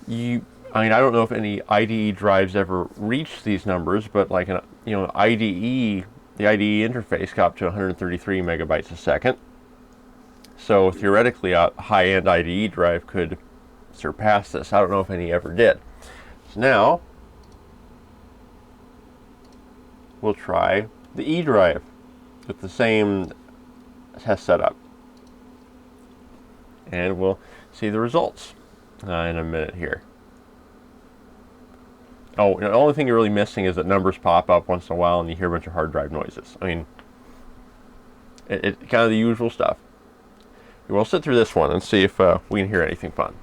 I don't know if any IDE drives ever reached these numbers, but like an IDE, the IDE interface got up to 133 megabytes a second. So theoretically, a high-end IDE drive could surpass this. I don't know if any ever did. So now we'll try the E drive with the same test setup, and we'll see the results in a minute here. Oh, the only thing you're really missing is that numbers pop up once in a while and you hear a bunch of hard drive noises. I mean, it's kind of the usual stuff. We'll sit through this one and see if we can hear anything fun.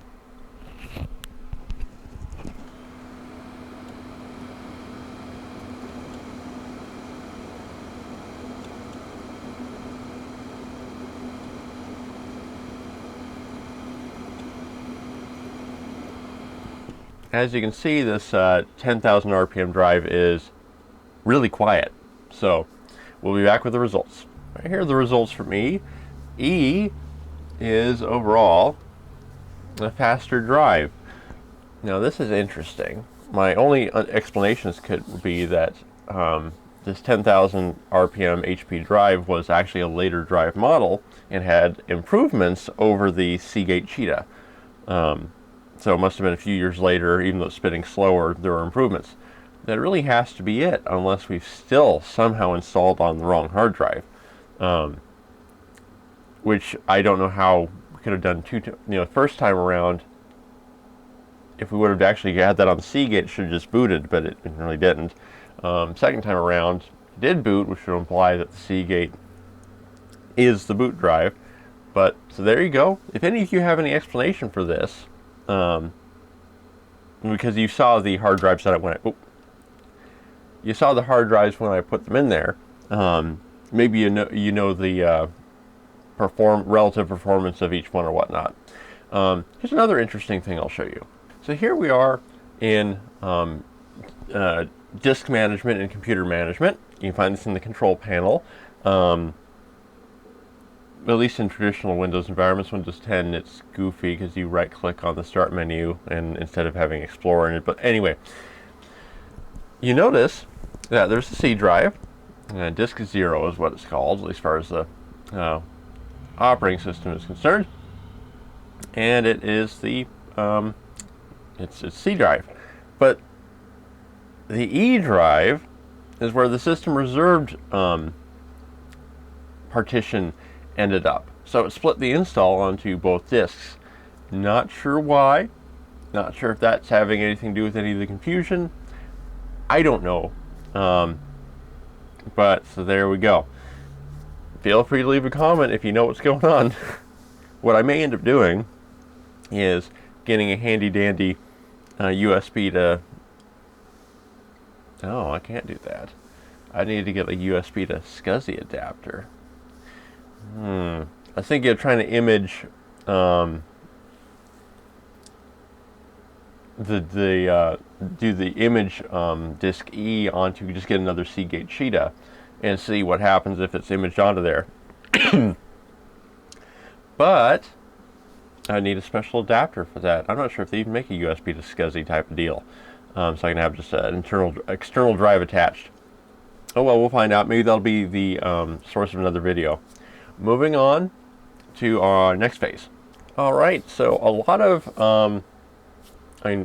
As you can see, this 10,000 RPM drive is really quiet. So we'll be back with the results. Right here are the results from E. E is overall a faster drive. Now this is interesting. My only explanations could be that this 10,000 RPM HP drive was actually a later drive model and had improvements over the Seagate Cheetah. So it must have been a few years later, even though it's spinning slower, there were improvements. That really has to be it, unless we've still somehow installed on the wrong hard drive. Which I don't know how we could have done first time around. If we would have actually had that on the Seagate, it should have just booted, but it really didn't. Second time around, it did boot, which would imply that the Seagate is the boot drive. But, so there you go. If any of you have any explanation for this, because you saw the hard drives that you saw the hard drives when I put them in there. Maybe you know the relative performance of each one or whatnot. Here's another interesting thing I'll show you. So here we are in disk management and computer management. You can find this in the control panel. At least in traditional Windows environments. Windows 10, it's goofy because you right-click on the Start menu and instead of having Explorer in it. But anyway, you notice that there's a C drive. Disk 0 is what it's called, at least as far as the operating system is concerned. And it is the it's C drive. But the E drive is where the system reserved partition ended up. So it split the install onto both disks. Not sure why. Not sure if that's having anything to do with any of the confusion. I don't know. But so there we go. Feel free to leave a comment if you know what's going on. What I may end up doing is getting a handy dandy USB to... Oh, I can't do that. I need to get a USB to SCSI adapter. I was thinking of trying to image do the image disk E onto, just get another Seagate Cheetah and see what happens if it's imaged onto there. But I need a special adapter for that. I'm not sure if they even make a USB to SCSI type of deal, so I can have just an external drive attached. Oh well, we'll find out. Maybe that'll be the source of another video. Moving on to our next phase. All right, so a lot of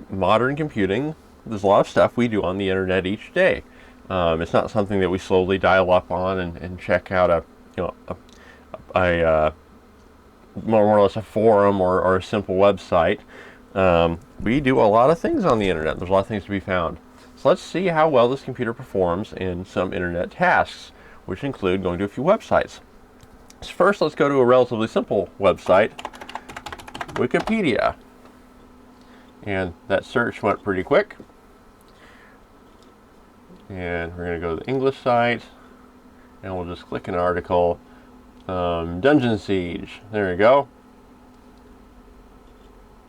modern computing, there's a lot of stuff we do on the internet each day. It's not something that we slowly dial up on and check out more or less a forum or a simple website. We do a lot of things on the internet. There's a lot of things to be found. So let's see how well this computer performs in some internet tasks, which include going to a few websites. So first, let's go to a relatively simple website, Wikipedia. And that search went pretty quick. And we're going to go to the English site, and we'll just click an article. Dungeon Siege. There we go.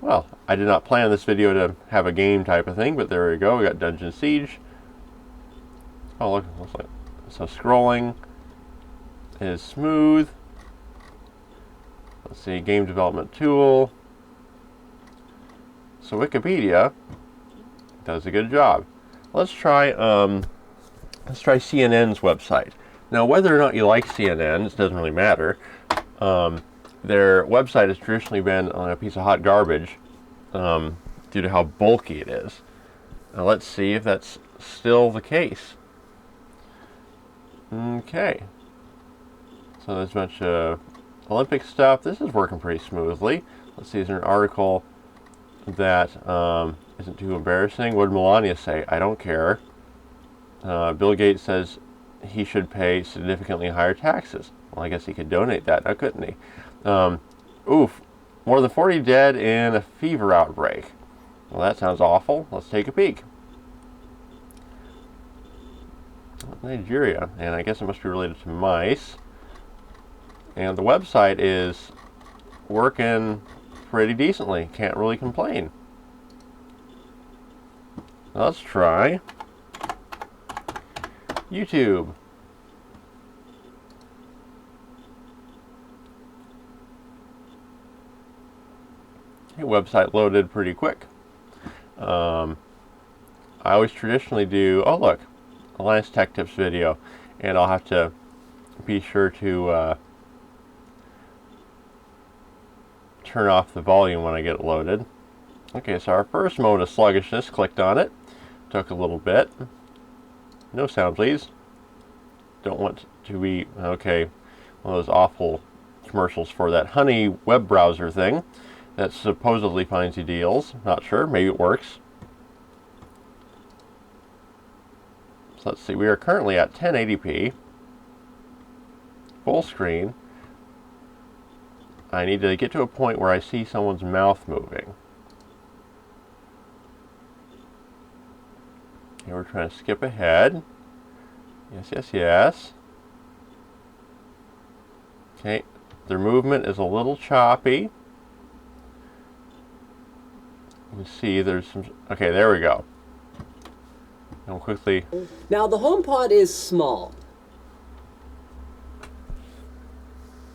Well, I did not plan this video to have a game type of thing, but there we go. We got Dungeon Siege. Oh, look, looks like so scrolling is smooth. Let's see, game development tool. So Wikipedia does a good job. Let's try CNN's website. Now, whether or not you like CNN, it doesn't really matter. Their website has traditionally been on a piece of hot garbage due to how bulky it is. Now, let's see if that's still the case. Okay. So there's a bunch of Olympic stuff. This is working pretty smoothly. Let's see, is there an article that isn't too embarrassing? What did Melania say? I don't care. Bill Gates says he should pay significantly higher taxes. Well, I guess he could donate that now, couldn't he? Oof. More than 40 dead in a fever outbreak. Well, that sounds awful. Let's take a peek. Nigeria. And I guess it must be related to mice. And the website is working pretty decently. Can't really complain. Let's try YouTube. website loaded pretty quick. I always traditionally do, oh look, Alliance Tech Tips video, and I'll have to be sure to turn off the volume when I get it loaded. Okay, so our first mode of sluggishness, clicked on it, took a little bit. No sound, please. Don't want to be, okay, one of those awful commercials for that Honey web browser thing that supposedly finds you deals. Not sure, maybe it works. So let's see, we are currently at 1080p, full screen. I need to get to a point where I see someone's mouth moving. Okay, we're trying to skip ahead. Yes, yes, yes. Okay, their movement is a little choppy. You can see there's some, okay, there we go. And quickly. Now the HomePod is small.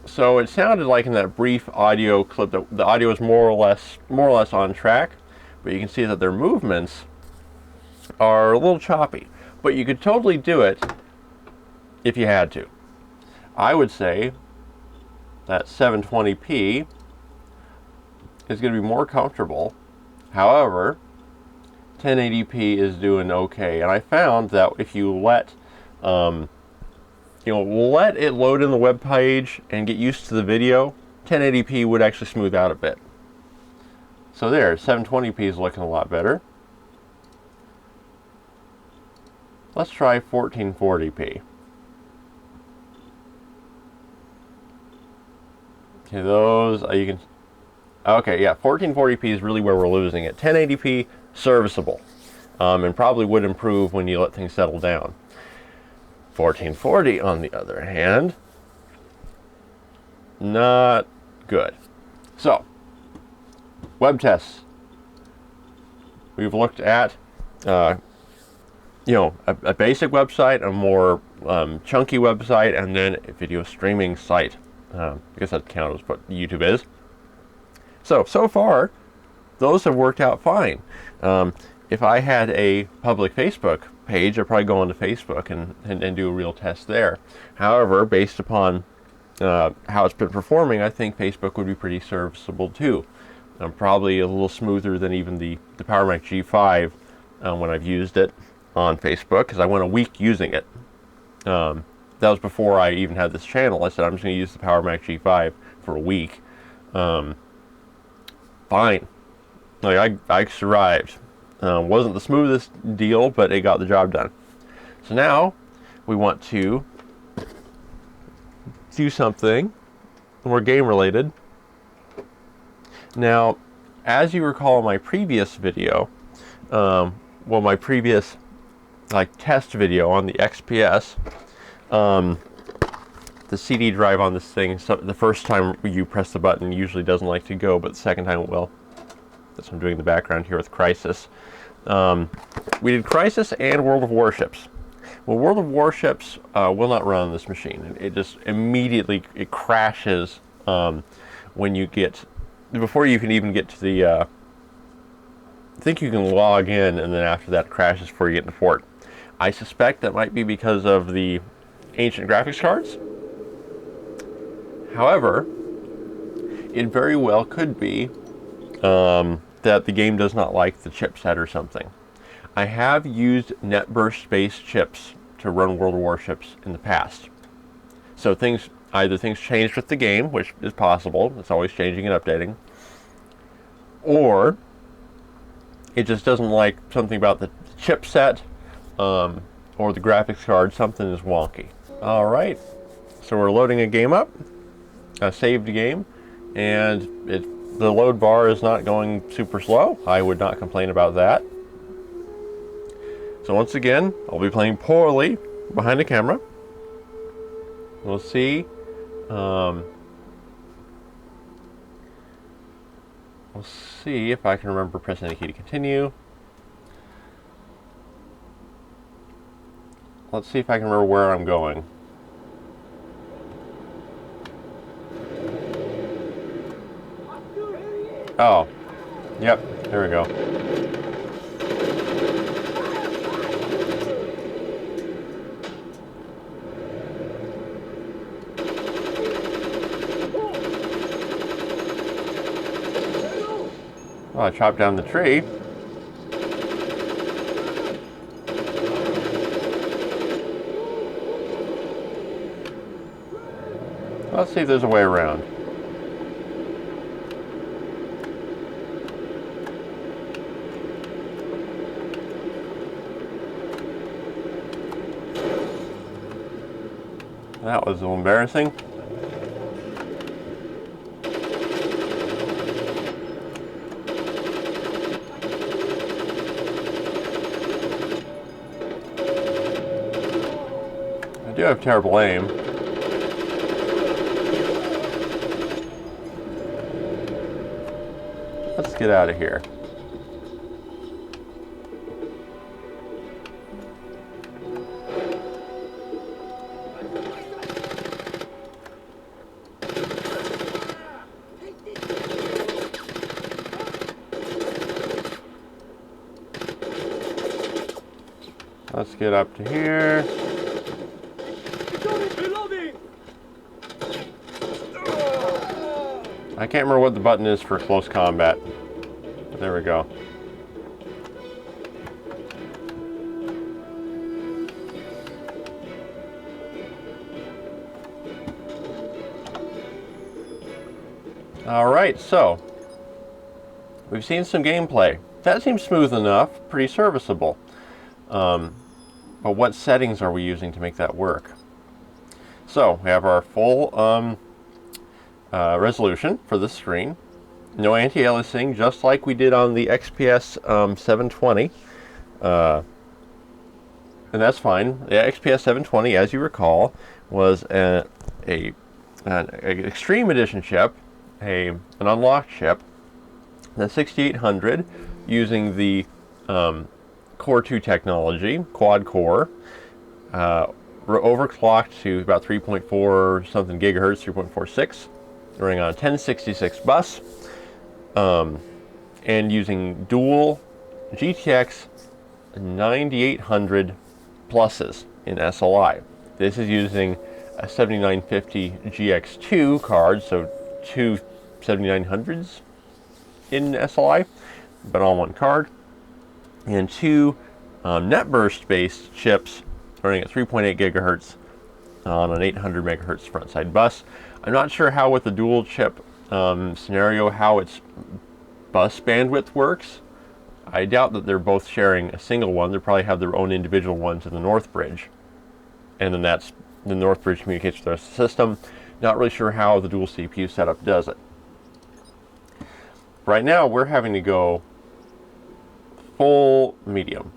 So it sounded like in that brief audio clip that the audio is more or less on track, but you can see that their movements are a little choppy. But you could totally do it if you had to. I would say that 720p is going to be more comfortable. However, 1080p is doing okay, and I found that if you let let it load in the web page and get used to the video, 1080p would actually smooth out a bit. So there, 720p is looking a lot better. Let's try 1440p. Okay, those you can. Okay, yeah, 1440p is really where we're losing it. 1080p serviceable, and probably would improve when you let things settle down. 1440, on the other hand, not good. So, web tests. We've looked at, a basic website, a more chunky website, and then a video streaming site. I guess that counts as what YouTube is. So far, those have worked out fine. If I had a public Facebook page, I'd probably go onto Facebook and do a real test there. However, based upon how it's been performing, I think Facebook would be pretty serviceable too. Probably a little smoother than even the Power Mac G5 when I've used it on Facebook, because I went a week using it. That was before I even had this channel. I said I'm just going to use the Power Mac G5 for a week. Fine. Like I survived. Wasn't the smoothest deal, but it got the job done. So now we want to do something more game related. Now, as you recall in my previous video, my previous test video on the XPS, the CD drive on this thing, so the first time you press the button, it usually doesn't like to go, but the second time it will. That's what I'm doing in the background here with Crisis. We did Crisis and World of Warships. Well, World of Warships will not run on this machine. It just immediately crashes when you get, before you can even get to the, I think you can log in, and then after that it crashes before you get into port. I suspect that might be because of the ancient graphics cards. However, it very well could be that the game does not like the chipset or something. I have used NetBurst-based chips to run World of Warships in the past. So either things changed with the game, which is possible, it's always changing and updating, or it just doesn't like something about the chipset or the graphics card. Something is wonky. Alright, so we're loading a game up, a saved game, and the load bar is not going super slow. I would not complain about that. So once again, I'll be playing poorly behind the camera. We'll see. We'll see if I can remember pressing the key to continue. Let's see if I can remember where I'm going. Oh, Yep, there we go. Well, I chopped down the tree. Let's see if there's a way around. That was a little embarrassing. I do have terrible aim. Let's get out of here. Let's get up to here. I can't remember what the button is for close combat. There we go. Alright, so we've seen some gameplay. That seems smooth enough, pretty serviceable. But what settings are we using to make that work? So we have our full resolution for the screen. No anti-aliasing, just like we did on the XPS 720. And that's fine. The XPS 720, as you recall, was an Extreme Edition chip, an unlocked chip. The 6800 using the Core 2 technology, quad core, overclocked to about 3.4 something gigahertz, 3.46, running on a 1066 bus, and using dual GTX 9800 pluses in SLI. This is using a 7950 GX2 card, so two 7900s in SLI, but on one card, and two NetBurst based chips running at 3.8 gigahertz on an 800 megahertz front-side bus. I'm not sure how with the dual chip scenario how its bus bandwidth works. I doubt that they're both sharing a single one. They probably have their own individual ones in the North Bridge, and then that's the North Bridge communicates with the rest of the system. Not really sure how the dual CPU setup does it. Right now we're having to go full medium.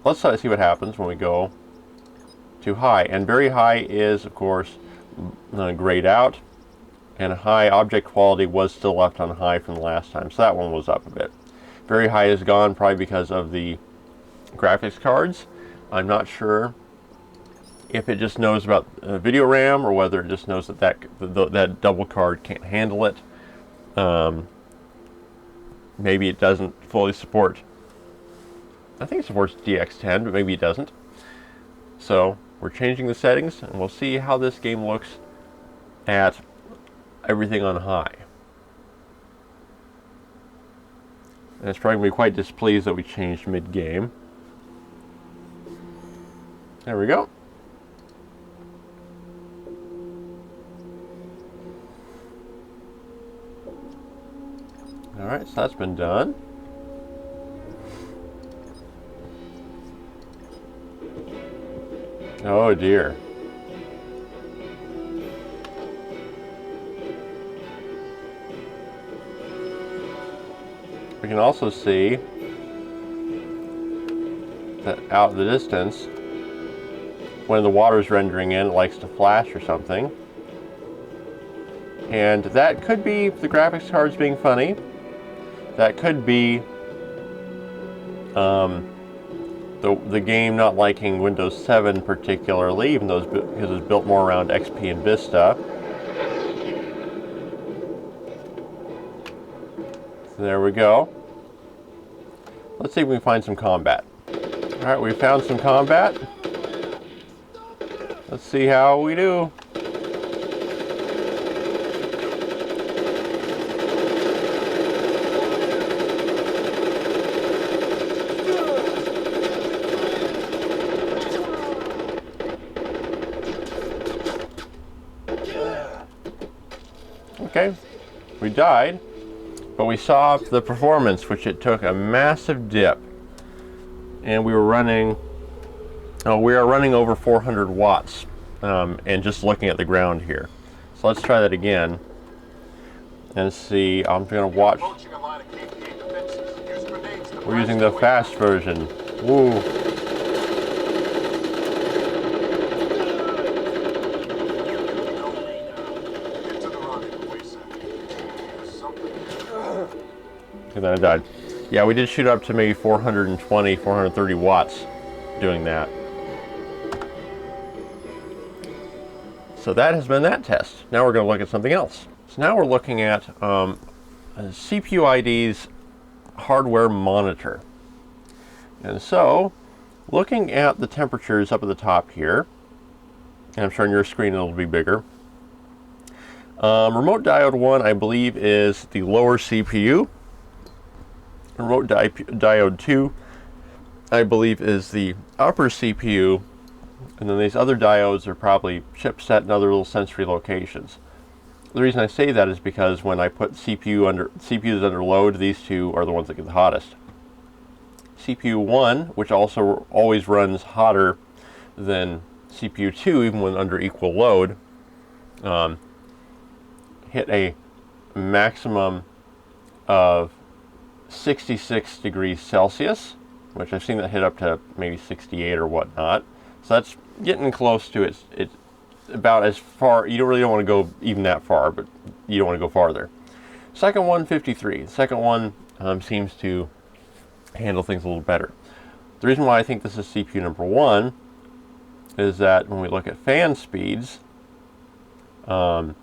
Let's see what happens when we go to high. And very high is, of course, grayed out, and high object quality was still left on high from the last time, so that one was up a bit. Very high is gone, probably because of the graphics cards. I'm not sure if it just knows about video RAM or whether it just knows that that double card can't handle it. Maybe it doesn't fully support. I think it supports DX10, but maybe it doesn't. So we're changing the settings, and we'll see how this game looks at everything on high. And it's probably going to be quite displeased that we changed mid-game. There we go. Alright, so that's been done. Oh dear. We can also see that out in the distance, when the water is rendering in, it likes to flash or something. And that could be the graphics cards being funny. That could be the game not liking Windows 7 particularly, even though because it's built more around XP and Vista. There we go. Let's see if we can find some combat. All right, we found some combat. Let's see how we do. Okay, we died, but we saw the performance, which it took a massive dip, and we are running over 400 watts, and just looking at the ground here. So let's try that again and see. I'm going to watch. We're using the fast version. Woo. And then I died. Yeah, we did shoot up to maybe 420, 430 watts doing that. So that has been that test. Now we're going to look at something else. So now we're looking at CPU ID's hardware monitor. And so, looking at the temperatures up at the top here, and I'm sure on your screen it'll be bigger. Remote diode 1, I believe, is the lower CPU. Remote diode 2, I believe, is the upper CPU, and then these other diodes are probably chipset and other little sensory locations. The reason I say that is because when I put CPUs under load, these two are the ones that get the hottest. CPU 1, which also always runs hotter than CPU 2, even when under equal load, hit a maximum of 66 degrees Celsius, which I've seen that hit up to maybe 68 or whatnot. So that's getting close to it. It's about as far. You don't want to go even that far, but you don't want to go farther. Second one, 53. The second one seems to handle things a little better. The reason why I think this is CPU number 1 is that when we look at fan speeds, fan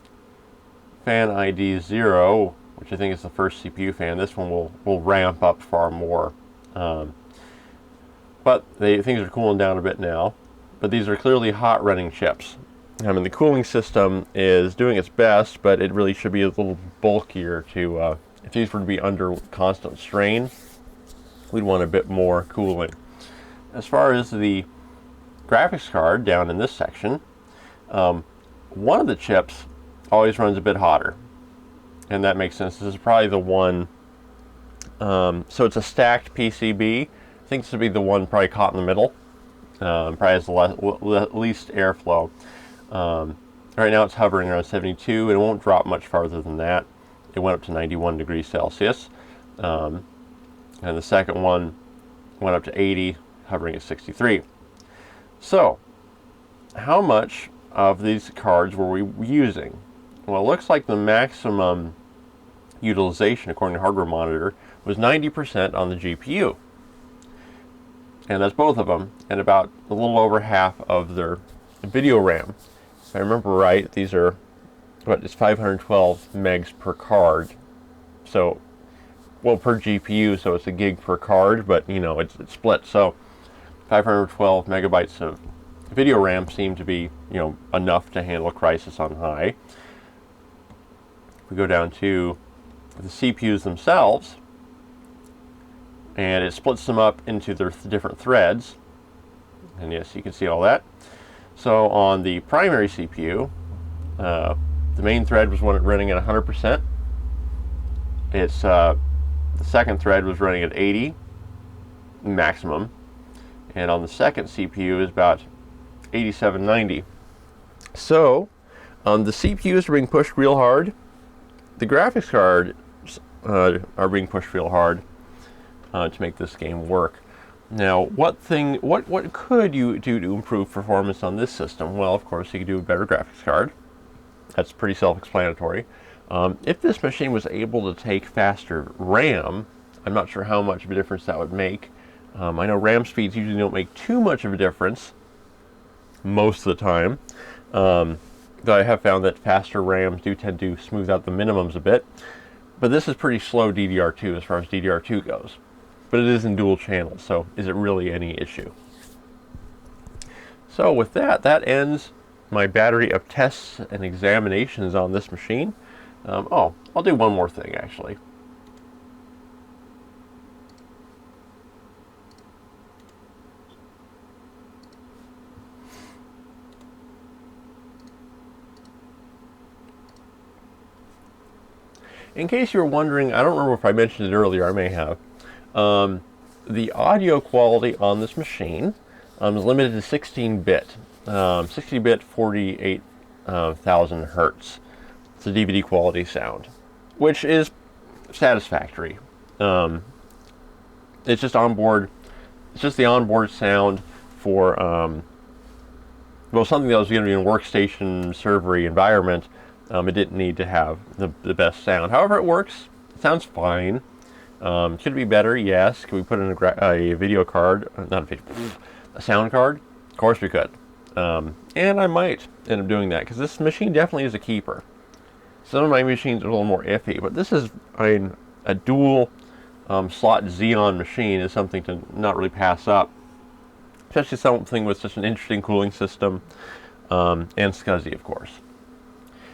ID 0, which I think is the first CPU fan, this one will ramp up far more. But things are cooling down a bit now. But these are clearly hot running chips. I mean, the cooling system is doing its best, but it really should be a little bulkier to, if these were to be under constant strain, we'd want a bit more cooling. As far as the graphics card down in this section, one of the chips always runs a bit hotter. And that makes sense. This is probably the one, so it's a stacked PCB. I think this would be the one probably caught in the middle. Probably has the least airflow. Right now it's hovering around 72, and it won't drop much farther than that. It went up to 91 degrees Celsius. And the second one went up to 80, hovering at 63. So, how much of these cards were we using? Well, it looks like the maximum utilization, according to Hardware Monitor, was 90% on the GPU. And that's both of them, and about a little over half of their video RAM. If I remember right, these are, it's 512 megs per card. So, well, per GPU, so it's a gig per card, but you know, it's split. So, 512 megabytes of video RAM seem to be, enough to handle Crisis on High. We go down to the CPUs themselves, and it splits them up into their different threads. And yes, you can see all that. So on the primary CPU, the main thread was running at 100%. It's the second thread was running at 80 maximum, and on the second CPU is about 8790. So the CPUs are being pushed real hard. The graphics cards are being pushed real hard to make this game work. Now, what could you do to improve performance on this system? Well, of course, you could do a better graphics card. That's pretty self-explanatory. If this machine was able to take faster RAM, I'm not sure how much of a difference that would make. I know RAM speeds usually don't make too much of a difference most of the time. Though I have found that faster RAMs do tend to smooth out the minimums a bit. But this is pretty slow DDR2 as far as DDR2 goes. But it is in dual channel, so is it really any issue? So with that, that ends my battery of tests and examinations on this machine. Oh, I'll do one more thing actually. In case you were wondering, I don't remember if I mentioned it earlier, I may have. The audio quality on this machine is limited to 16-bit. 60-bit, 48,000 hertz. It's a DVD quality sound, which is satisfactory. It's just onboard. It's just the onboard sound for well, something that was going to be in a workstation server-y environment. It didn't need to have the best sound. However, it works. It sounds fine. Could it be better? Yes. Could we put in a video card? Not a video, a sound card? Of course we could. And I might end up doing that because this machine definitely is a keeper. Some of my machines are a little more iffy, but this is, I mean, a dual slot Xeon machine is something to not really pass up. Especially something with such an interesting cooling system and SCSI, of course.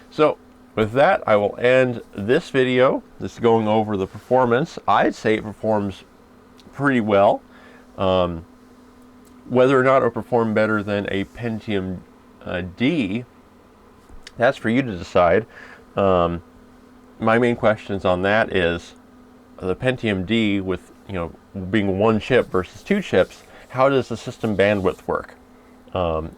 So with that, I will end this video. This is going over the performance. I'd say it performs pretty well. Whether or not it'll perform better than a Pentium D, that's for you to decide. My main questions on that is the Pentium D with, you know, being one chip versus two chips. How does the system bandwidth work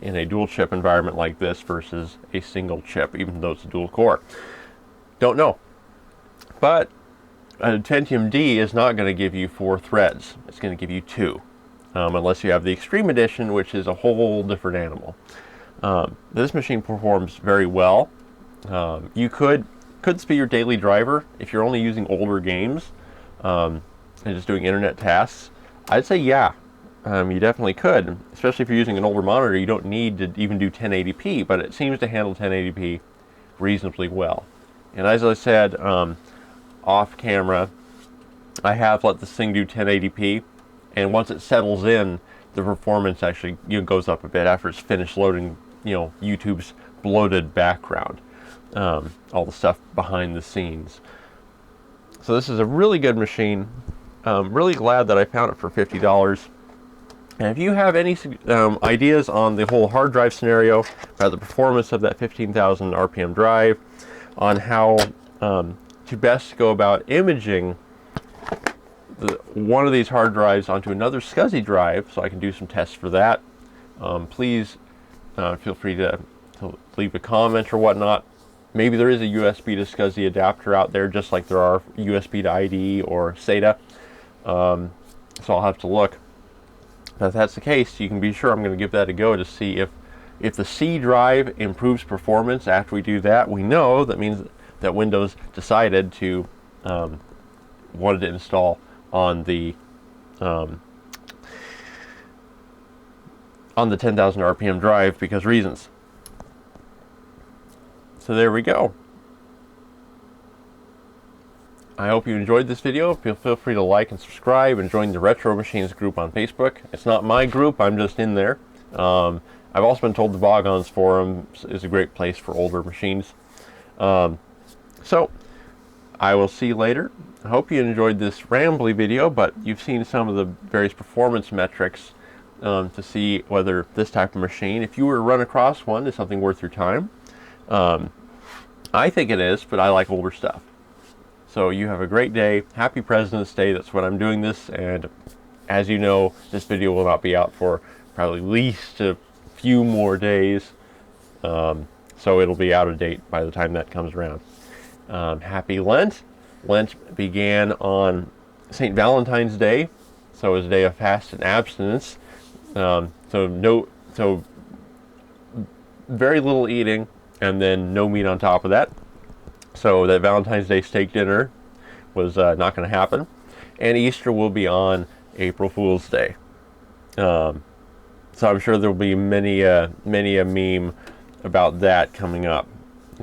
in a dual chip environment like this versus a single chip, even though it's a dual core? Don't know. But a Pentium D is not going to give you 4 threads. It's going to give you 2, unless you have the Extreme Edition, which is a whole different animal. This machine performs very well. You could this be your daily driver if you're only using older games and just doing internet tasks? I'd say yeah. You definitely could, especially if you're using an older monitor. You don't need to even do 1080p, but it seems to handle 1080p reasonably well. And as I said off camera, I have let this thing do 1080p, and once it settles in, the performance actually, you know, goes up a bit after it's finished loading, you know, YouTube's bloated background, all the stuff behind the scenes. So this is a really good machine. I'm really glad that I found it for $50. And if you have any ideas on the whole hard drive scenario, about the performance of that 15,000 RPM drive, on how to best go about imaging one of these hard drives onto another SCSI drive, so I can do some tests for that, please feel free to leave a comment or whatnot. Maybe there is a USB to SCSI adapter out there, just like there are USB to IDE or SATA. So I'll have to look. But if that's the case, you can be sure I'm going to give that a go to see if the C drive improves performance after we do that. We know that means that Windows decided to wanted to install on the 10,000 RPM drive because reasons. So there we go. I hope you enjoyed this video. Feel free to like and subscribe and join the Retro Machines group on Facebook. It's not my group, I'm just in there. I've also been told the Bogons Forum is a great place for older machines. So, I will see you later. I hope you enjoyed this rambly video, but you've seen some of the various performance metrics to see whether this type of machine, if you were to run across one, is something worth your time. I think it is, but I like older stuff. So you have a great day. Happy President's Day. That's when I'm doing this. And as you know, this video will not be out for probably at least a few more days. So it'll be out of date by the time that comes around. Happy Lent. Lent began on St. Valentine's Day. So it was a day of fast and abstinence. So very little eating and then no meat on top of that. So that Valentine's Day steak dinner was not going to happen. And Easter will be on April Fool's Day. So I'm sure there will be many a meme about that coming up.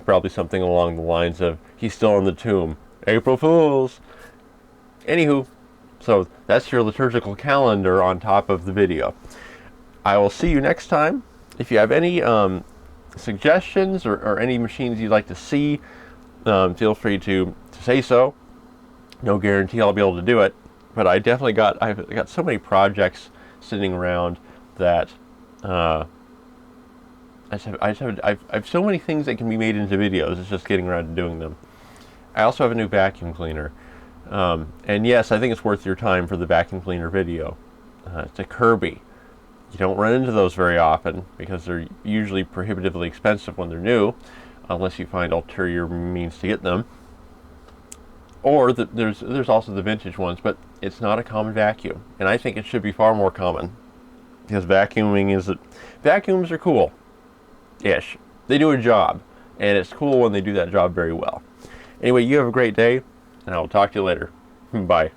Probably something along the lines of, he's still in the tomb, April Fools. Anywho, so that's your liturgical calendar on top of the video. I will see you next time. If you have any suggestions or any machines you'd like to see, feel free to say so. No guarantee I'll be able to do it, but I've got so many projects sitting around that I have so many things that can be made into videos. It's just getting around to doing them. I also have a new vacuum cleaner, and yes, I think it's worth your time for the vacuum cleaner video. It's a Kirby. You don't run into those very often because they're usually prohibitively expensive when they're new, unless you find ulterior means to get them. Or there's also the vintage ones, but it's not a common vacuum, and I think it should be far more common, because vacuums are cool-ish. They do a job, and it's cool when they do that job very well. Anyway, you have a great day, and I will talk to you later. Bye.